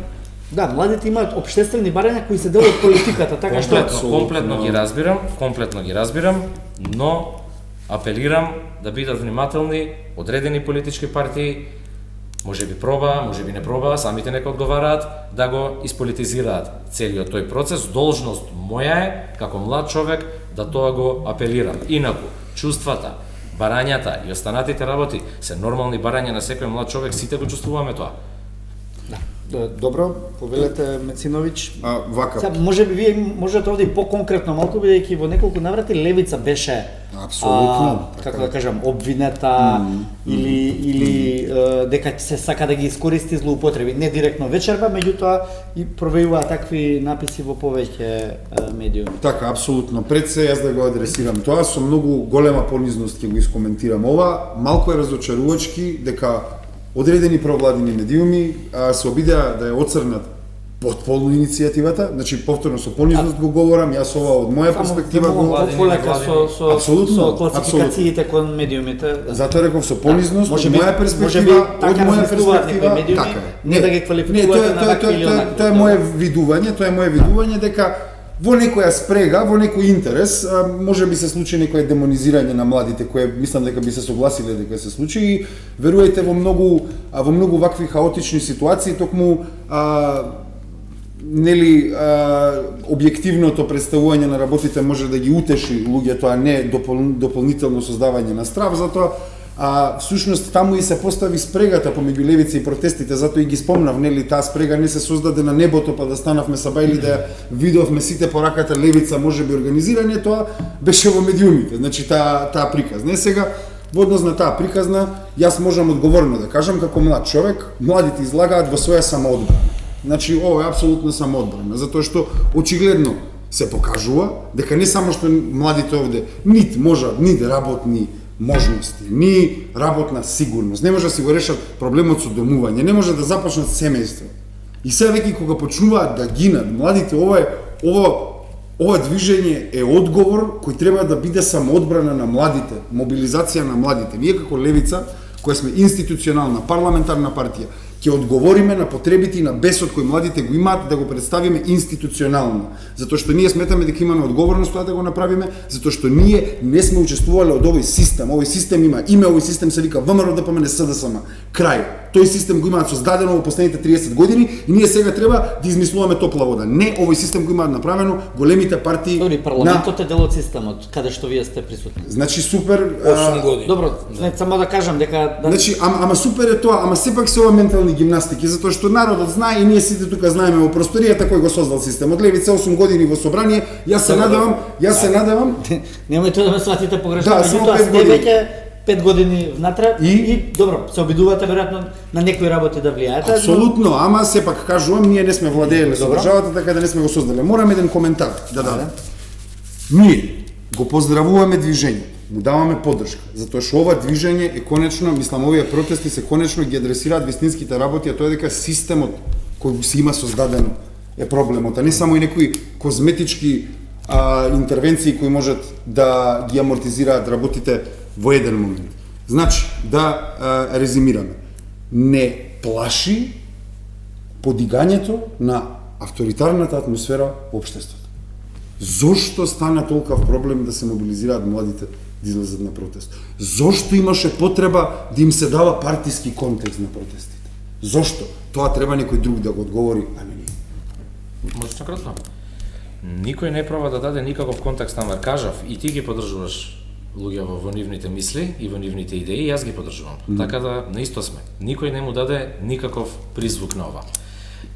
Да, младите имаат општествени барања кои се дел од политиката, така што комплетно ги разбирам, но апелирам да бидат внимателни одредени политички партии, може би проба, може би не проба, самите нека одговараат да го исполитизираат целиот тој процес. Должност моја е како млад човек да тоа го апелирам. Инаку чувствата, барањата и останатите работи се нормални барања на секој млад човек, сите го чувствуваме тоа. Да. Добро, повелете Мециновиќ. Вака. Сега, може би вие можете овде и по-конкретно малку, бидејќи во неколку наврати левица беше Апсолутно, како да кажам, обвинета или дека се сака да ги искористи злоупотреби, не директно вечерва, меѓутоа и провејува такви написи во повеќе медиуми. Така, апсолутно. Пред се јас да го адресирам тоа, со многу голема понизност ќе го искоментирам ова. Малку е разочарувачки дека одредени провладини медиуми се обидеа да ја оцрнат потполно иницијативата, значи повторно со понизност го говорам, јас ова од моја перспектива го полека со Апсолутно, класификациите кон медиумите. Затоа реков со понизност, од Можеби- моја можеби перспектива, така од моја размислуваат некои перспектива, медиуми, така е. не да ги квалификувате на вакви или онакви. Тоа е моje видување дека во некоја спрега, во некој интерес, може би се случи некое демонизирање на младите, кое мислам дека би се согласиле дека се случи и веруете во многу вакви хаотични ситуации, токму нели објективното представување на работите може да ги утеши луѓето, а не дополнително создавање на страв, затоа всушност таму и се постави спрегата помеѓу левица и протестите, затоа и ги спомнав, нели таа спрега не се создаде на небото па да станавме сабајли да видовме сите по раката левица можеби организирање, тоа беше во медиумите, значи таа приказна. Не сега во однос на таа приказна, јас можам одговорно да кажам како млад човек, младите излагаат во своја самоодбрана. Значи, ова е апсолутно самоодбрана, затоа што очигледно се покажува дека не само што младите овде нит можат, нит работни можности, ни работна сигурност, не може да си го решат проблемот со домување, не може да започнат семејство. И се веќе кога почнуваат да гинат младите, ова движење е одговор кој треба да биде самоодбрана на младите, мобилизација на младите. Ние како левица, која сме институционална парламентарна партија, ќе одговориме на потребите и на бесот кој младите го имаат, да го представиме институционално. Затоа што ние сметаме дека имаме одговорност тоа да го направиме, затоа што ние не сме учествувале од овој систем. Овој систем има име, овој систем се вика ВМРО ДПМНЕ СДСМ. Крај. Тој систем го имаат создадено во последните 30 години и ние сега треба да измислуваме топла вода. Не, овој систем го имаат направено големите партии. Добри, парламентот е дел од системот, каде што вие сте присутни. Значи супер 8 години. Добро, само да кажам дека Значи, ама супер е тоа, ама сепак се ова ментални гимнастики, затоа што народот знае и ние сите тука знаеме во просторијата кој го создал системот. Левица 8 години во собрание, јас се надевам. Немојте да ме сватите погрешно, Да, само меѓутоа 5 сте години. веќе 5 години внатре И? и добро, се обидувате веројатно на некои работи да влијаете. Апсолутно, ама сепак кажувам, ние не сме владееле со државата, така да не сме го создале. Морам еден коментар да дадам. Ние го поздравуваме движењето, му даваме поддршка, затоа што ова движење е конечно, мислам, овие протести се конечно ги адресираат вистинските работи, а тоа е дека системот кој се има создадено е проблемот, а не само и некои козметички интервенции кои можат да ги амортизираат работите во еден момент. Значи, да резимираме. Не плаши подигањето на авторитарната атмосфера во општеството. Зошто стана толков проблем да се мобилизираат младите да излезат на протест? Зошто имаше потреба да им се дава партиски контекст на протестите? Зошто? Тоа треба некој друг да го одговори, а не ние. Можеш кратко. Никој не проба да даде никаков контекст, намер кажав и ти ги поддржуваш луѓе во нивните мисли и во нивните идеи, јас ги поддржувам. Така да наисто сме. Никој не му даде никаков призвук на ова.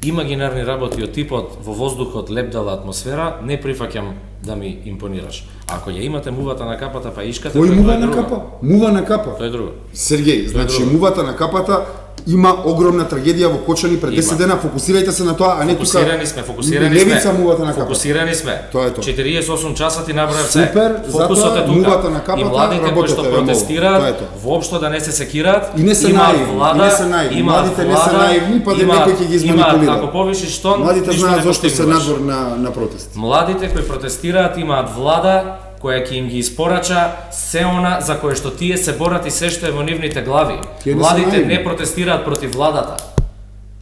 Имагинарни работи од типот во воздухот лепдала атмосфера, не прифаќам да ми импонираш. Ако ја имате мувата на капата па ишкате, Кој тоа мува е на друго. капа? Мува на капа. Тоа е друго. Сергеј, значи друго. мувата на капата има огромна трагедија во Кочани пред 10 дена, фокусирајте се на тоа, а не тука. Фокусирани Левица сме. мувата на капата. Фокусирани сме. Тоа е тоа. 48 часа ти набрав се. Супер, Фокусот е затоа тука. мувата на капата, и младите кои работете, што тоа е протестираат, тоа. воопшто да не се секираат. И не се имаат наивни, влада, и не се наивни. имаат Младите не се влада, наивни, па да имаат- некој ќе ги имаат, изманипулира. Ако повишиш тон, Младите ништо знаат не зошто се постигнуваш. надвор на протест. Младите кои протестираат имаат влада која ќе им ги испорача се она за кое што тие се борат и се што е во нивните глави. Тие не се Младите наивни. не протестираат против владата.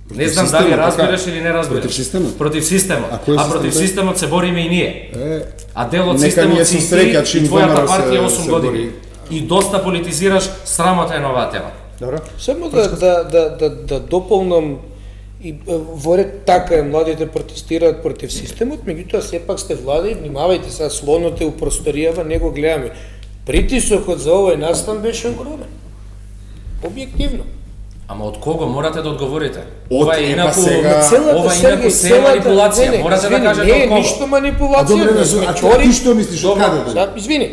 Не знам системот, дали така? разбираш или не разбираш. Против системот? Против системот. А кој е А против системот? системот се бориме и ние. А дел од нека системот ние си со среќа, ти чим и твојата ВМРО се- партија 8 се години. бори. И доста политизираш, срамота е на оваа тема. Добро. Само да дополнам и во ред така е, младите протестираат против системот, меѓутоа сепак сте влада и внимавајте сега, слонот е у просторијава, не го гледаме. Притисокот за овој настан беше огромен. Објективно. Ама од кого морате да одговорите? Од Ова е инаку, сега- ова е инаку се манипулација. Морате да кажете од Не, кого. ништо А манипулација. добре, не а сме ти чори. што мислиш, од каде дојде? Сега, извини,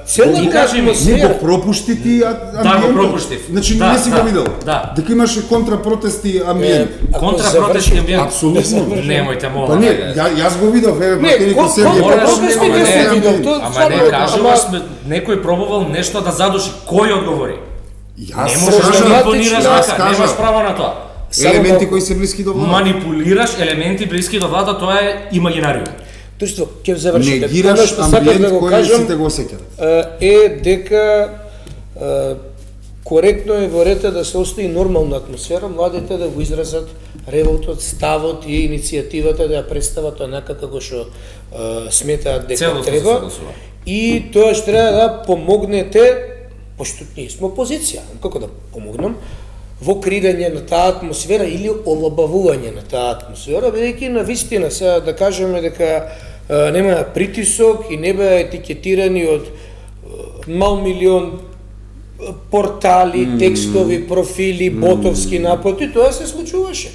целата Ти кажи ми, Не атмосфера... го пропушти ти Да, го амбиентот. пропуштив. Значи Да, не си да, го видел. да. Дека имаше контрапротести амбиент. Ако Контрапротестни заврши- амбиент. Апсолутно. Немојте Па мола. не, јас го видов, еве пратеник од Сергија. контрапротестни Ама не не, се видел, тоа Ама стварно, не кажуваш, ама- некој пробувал нешто да задуши. Кој одговори? Јас Не можеш да кажам, манипулираш јас така, кажам. немаш право на тоа. Елементи кои се блиски до влада. Манипулираш елементи блиски до влада, тоа е имагинариум. Тоа ќе завршите. Негираш Тоа што сакам амбиент да го кој кажам, сите го осеќаат. е дека коректно е во рета да се остави нормална атмосфера, младите да го изразат револтот, ставот и иницијативата да ја представат онака како што сметаат дека Целосно се треба. согласувам. И тоа што треба да помогнете, пошто ние сме опозиција, како да помогнам, во креирање на таа атмосфера или олабавување на таа атмосфера, бидејќи на вистина сега да кажеме дека нема притисок и не беа етикетирани од мал милион портали, текстови, профили, ботовски напоти, тоа се случуваше.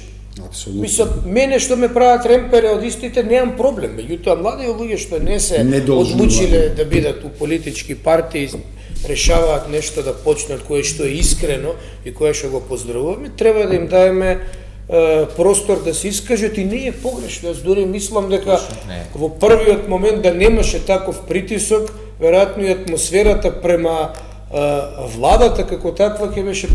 Апсолутно. Мислам, мене што ме прават ремпере од истите, немам проблем. Меѓутоа, млади луѓе што не се Недолжни одлучиле да бидат у политички партии, решаваат нешто да почнат кое што е искрено и кое што го поздравуваме, треба да им даеме простор да се искажат и не е погрешно. Јас дури мислам дека не. во првиот момент да немаше таков притисок, веројатно и атмосферата према владата како таква ќе беше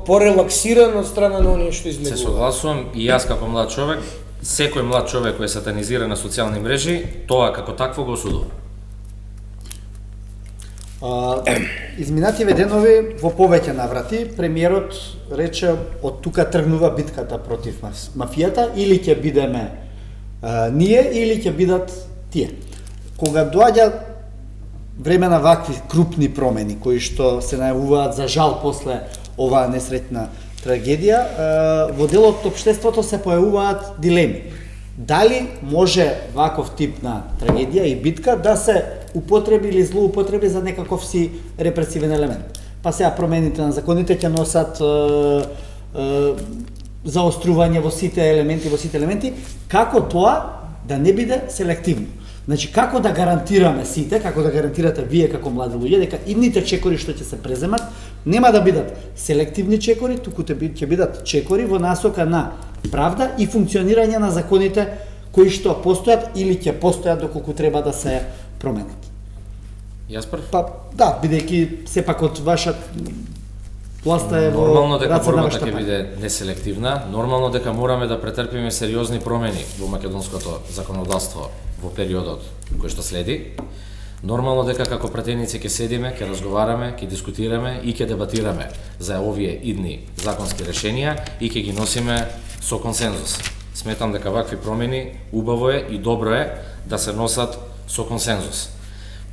порелаксирана од страна на оние што Се излегуваат. согласувам и јас како млад човек, секој млад човек кој е сатанизира на социјални мрежи, тоа како такво го осудувам. Изминативе денови во повеќе наврати премиерот рече од тука тргнува битката против мафијата, или ќе бидеме ние или ќе бидат тие. Кога доаѓа време на вакви крупни промени кои што се најавуваат за жал после оваа несреќна трагедија, во делот општеството се појавуваат дилеми. Дали може ваков тип на трагедија и битка да се употреби или злоупотреби за некаков си репресивен елемент? Па сега промените на законите ќе носат заострување во сите елементи, како тоа да не биде селективно? Значи, како да гарантираме сите, како да гарантирате вие како млади луѓе, дека идните чекори што ќе се преземат, нема да бидат селективни чекори, туку ќе бидат чекори во насока на правда и функционирање на законите кои што постојат или ќе постојат доколку треба да се променат. Јас прв. Па, да, бидејќи сепак од ваша власта е во Нормално дека рацете на борбата вашата ќе партија. биде неселективна, нормално дека мораме да претрпиме сериозни промени во македонското законодавство во периодот кој што следи. Нормално дека како пратеници ќе седиме, ќе разговараме, ќе дискутираме и ќе дебатираме за овие идни законски решенија и ќе ги носиме со консензус. Сметам дека вакви промени убаво е и добро е да се носат со консензус.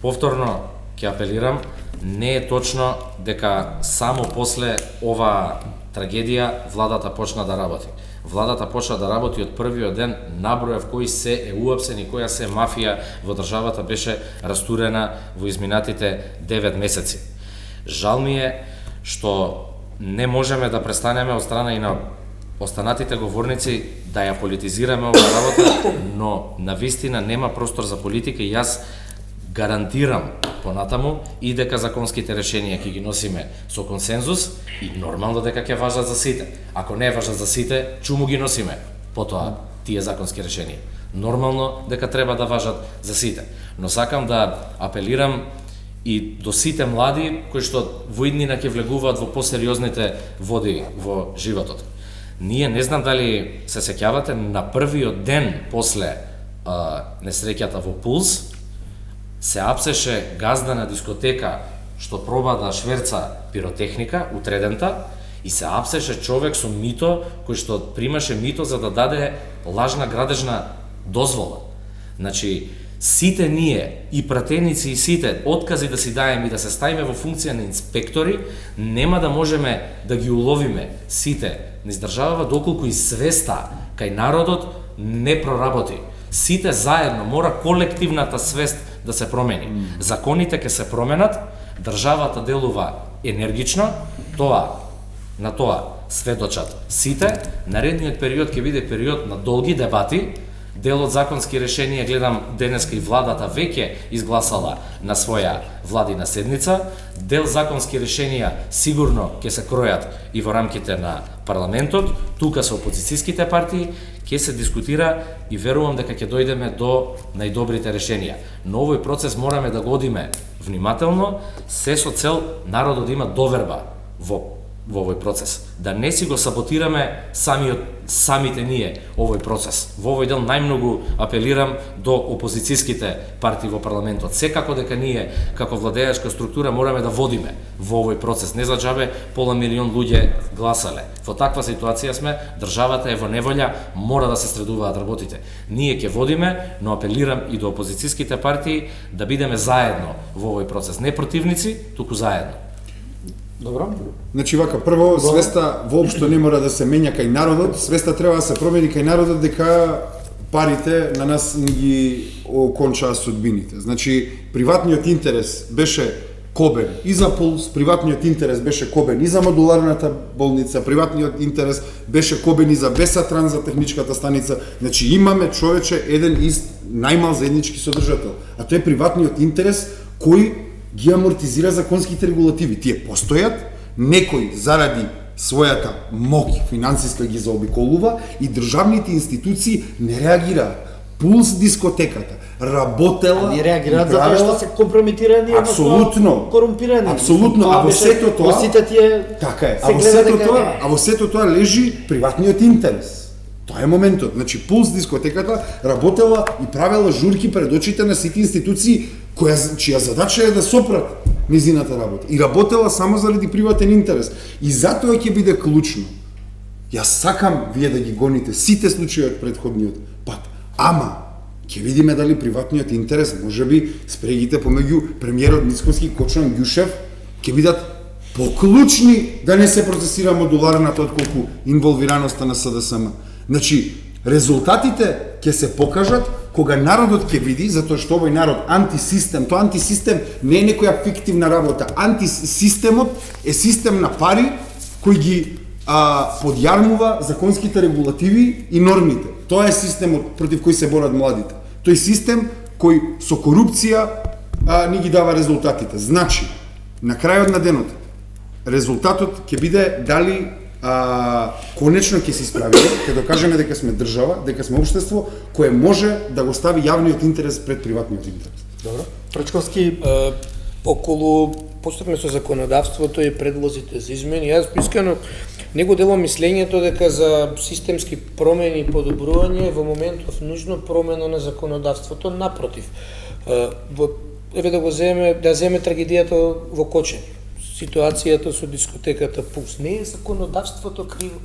Повторно ќе апелирам, не е точно дека само после оваа трагедија владата почна да работи. Владата почна да работи од првиот ден, набројав кои се е уапсен и која се мафија во државата беше растурена во изминатите 9 месеци. Жал ми е што не можеме да престанеме од страна и на останатите говорници да ја политизираме оваа работа, но навистина нема простор за политика и јас гарантирам понатаму и дека законските решенија ќе ги носиме со консензус и нормално дека ќе важат за сите. Ако не важат за сите, чуму ги носиме потоа тие законски решенија. Нормално дека треба да важат за сите. Но сакам да апелирам и до сите млади кои што во иднина ќе влегуваат во посериозните води во животот. Ние не знам дали се сеќавате на првиот ден после несреќата во Пулс, се апсеше газда на дискотека што проба да шверца пиротехника утредента и се апсеше човек со мито кој што примаше мито за да даде лажна градежна дозвола. Значи, сите ние, и пратеници и сите, откази да си даеме и да се ставиме во функција на инспектори, нема да можеме да ги уловиме сите низ државава доколку и свеста кај народот не проработи. Сите заедно мора колективната свест да се промени. Законите ќе се променат, државата делува енергично, на тоа сведочат сите, наредниот период ќе биде период на долги дебати. Дел од законски решенија, гледам денеска и владата веќе изгласала на своја владина седница. Дел законски решенија сигурно ќе се кројат и во рамките на парламентот, тука со опозицијските партии, ќе се дискутира и верувам дека ќе дојдеме до најдобрите решенија. Но овој процес мораме да го одиме внимателно, се со цел народот да има доверба во овој процес. Да не си го саботираме самите ние овој процес. Во овој дел најмногу апелирам до опозицијските партии во парламентот. Секако дека ние, како владеачка структура, мораме да водиме во овој процес. Не за џабе пола милион луѓе гласале. Во таква ситуација сме, државата е во неволја, мора да се средуваат работите. Ние ќе водиме, но апелирам и до опозицијските партии да бидеме заедно во овој процес. Не противници, туку заедно. Добро. Значи вака, прво, свеста воопшто не мора да се менја кај народот, свеста треба да се промени кај народот дека парите на нас ги окончаа судбините. Значи, приватниот интерес беше кобен и за Пулс, приватниот интерес беше кобен и за модуларната болница, приватниот интерес беше кобен и за Бесатран, за техничката станица. Значи, имаме, човече, еден ист најмал заеднички содржател, а тоа е приватниот интерес кој ги амортизира законските регулативи. Тие постојат, некој заради својата моќ финансиска ги заобиколува и државните институции не реагираат. Пулс дискотеката работела, не реагираат затоа што се компрометирани, апсолутно корумпирани. Апсолутно, а во сето тоа така е. А во сето тоа лежи приватниот интерес. Тоа е моментот. Значи Пулс дискотеката работела и правела журки пред очите на сите институции чија задача е да сопрат низината работа. И работела само заради приватен интерес. И затоа ќе биде клучно. Јас сакам вие да ги гоните сите случаи од претходниот пат. Ама, ќе видиме дали приватниот интерес, можеби спрегите помеѓу премиерот Мицкоски и Кочан Ѓушев, ќе бидат поклучни да не се процесира модуларната отколку инволвираноста на СДСМ. Значи, резултатите ќе се покажат кога народот ќе види, затоа што овој народ антисистем, тоа антисистем не е некоја фиктивна работа. Антисистемот е систем на пари кој ги подјармува законските регулативи и нормите. Тоа е системот против кој се борат младите. Тој систем кој со корупција ни ги дава резултатите. Значи, на крајот на денот, резултатот ќе биде дали конечно ќе се исправиме, ќе докажеме дека сме држава, дека сме општество кое може да го стави јавниот интерес пред приватниот интерес. Добро. Прачковски, околу постапно со законодавството и предлозите за измени, јас искрено не го делам мислењето дека за системски промени и подобрување во моментов нужно промена на законодавството, напротив. Еве да земе трагедијата во Кочани. Ситуацијата со дискотеката Пулс. Не е законодавството криво.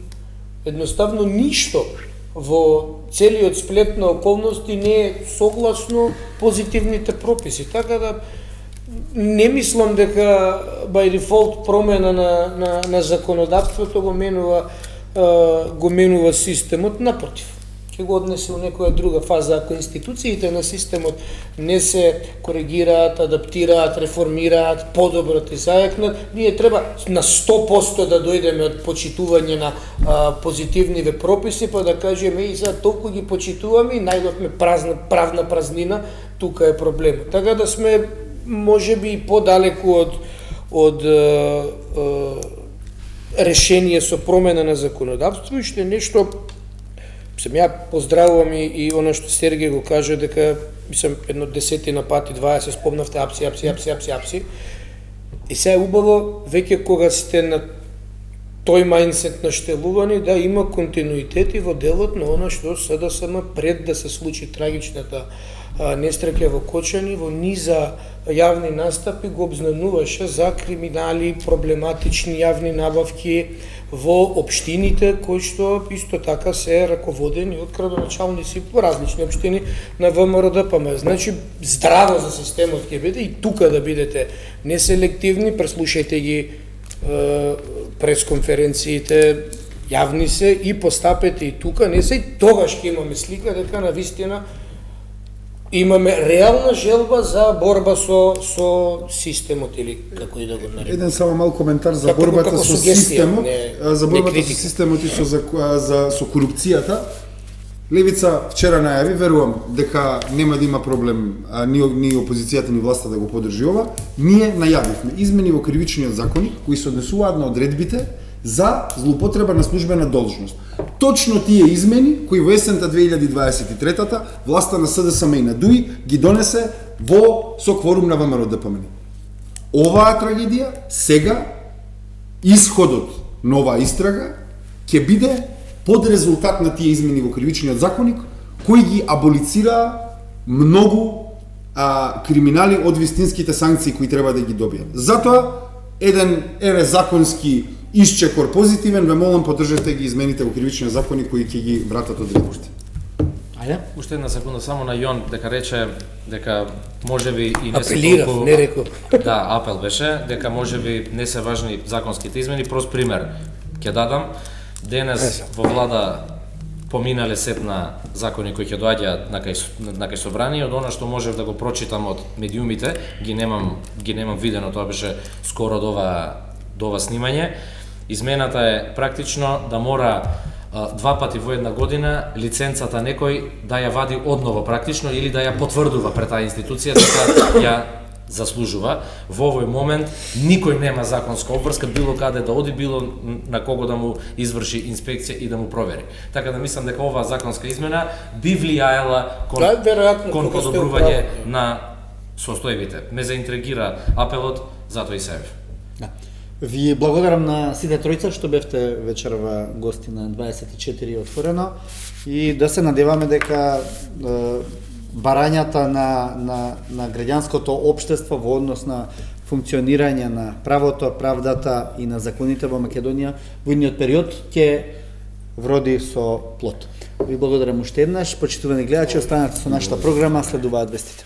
Едноставно ништо во целиот сплет на околности не е согласно позитивните прописи. Така да не мислам дека by default промена на законодавството го менува системот, напротив. Ќе го однесе у некоја друга фаза, ако институциите на системот не се коригираат, адаптираат, реформираат, подобро ти зајакнат, ние треба на 100% да дојдеме од почитување на позитивниве прописи, па да кажеме и сега толку ги почитуваме и најдовме правна празнина, тука е проблемот. Така да сме можеби и подалеку од решение со промена на законодавство и што нешто ја поздравувам и оно што Сергеј го кажа дека мислам едно 10 пати, 20 спомнавте апси. И сега е убаво веќе кога сте на тој мајндсет наштелувани да има континуитет и во делот на оно што СДСМ пред да се случи трагичната несреќа во Кочани, во низа јавни настапи го обзнануваше за криминали, проблематични јавни набавки во општините кои што исто така се раководени од градоначалници по различни општини на ВМРО-ДПМ. Значи здраво за системот ќе биде и тука да бидете неселективни, преслушајте ги пресконференциите, јавни се и постапете и тука, не се и тогаш ќе имаме слика дека навистина имаме реална желба за борба со системот или како и да го нарекам. Еден само мал коментар за Како- борбата како со сугестија, системот, за не борбата со критика. системот и со корупцијата. Левица вчера најави, верувам дека нема да има проблем ни опозицијата ни власта да го поддржи ова. Ние најавивме измени во кривичниот законник кои се однесуваат на одредбите за злоупотреба на службена должност. Точно тие измени кои во есента 2023-та власта на СДСМ и на ДУИ ги донесе со кворум на ВМРО ДПМН. Оваа трагедија сега исходот на оваа истрага ќе биде под резултат на тие измени во кривичниот законник кои ги аболицира многу криминали од вистинските санкции кои треба да ги добијат. Затоа еден законски исчекор позитивен, ве молам поддржете ги измените во кривичниот законник кои ќе ги вратат одредбите. Ајде. Уште една секунда само на Јон дека рече дека можеби и не се Апелирав, толку... не реков. Да, апел беше дека можеби не се важни законските измени, прост пример ќе дадам. Денес во влада поминале сет на закони кои ќе доаѓаат на кај собрание, од она што можев да го прочитам од медиумите, ги немам видено, тоа беше скоро до ова снимање. Измената е практично да мора 2 пати во една година лиценцата некој да ја вади одново практично или да ја потврдува пред таа институција дека ја заслужува. Во овој момент никој нема законска обврска било каде да оди, било на кого да му изврши инспекција и да му провери. Така да мислам дека оваа законска измена би влијаела кон подобрување на состојбите. Ме заинтригира апелот, затоа и се јавив. Да. Ви благодарам на сите тројца што бевте вечерва гости на 24 отворено и да се надеваме дека барањата на граѓанското општество во однос на функционирање на правото, правдата и на законите во Македонија во идниот период ќе вроди со плод. Ви благодарам уште еднаш, почитувани гледачи, останете со нашата програма, следуваат вестите.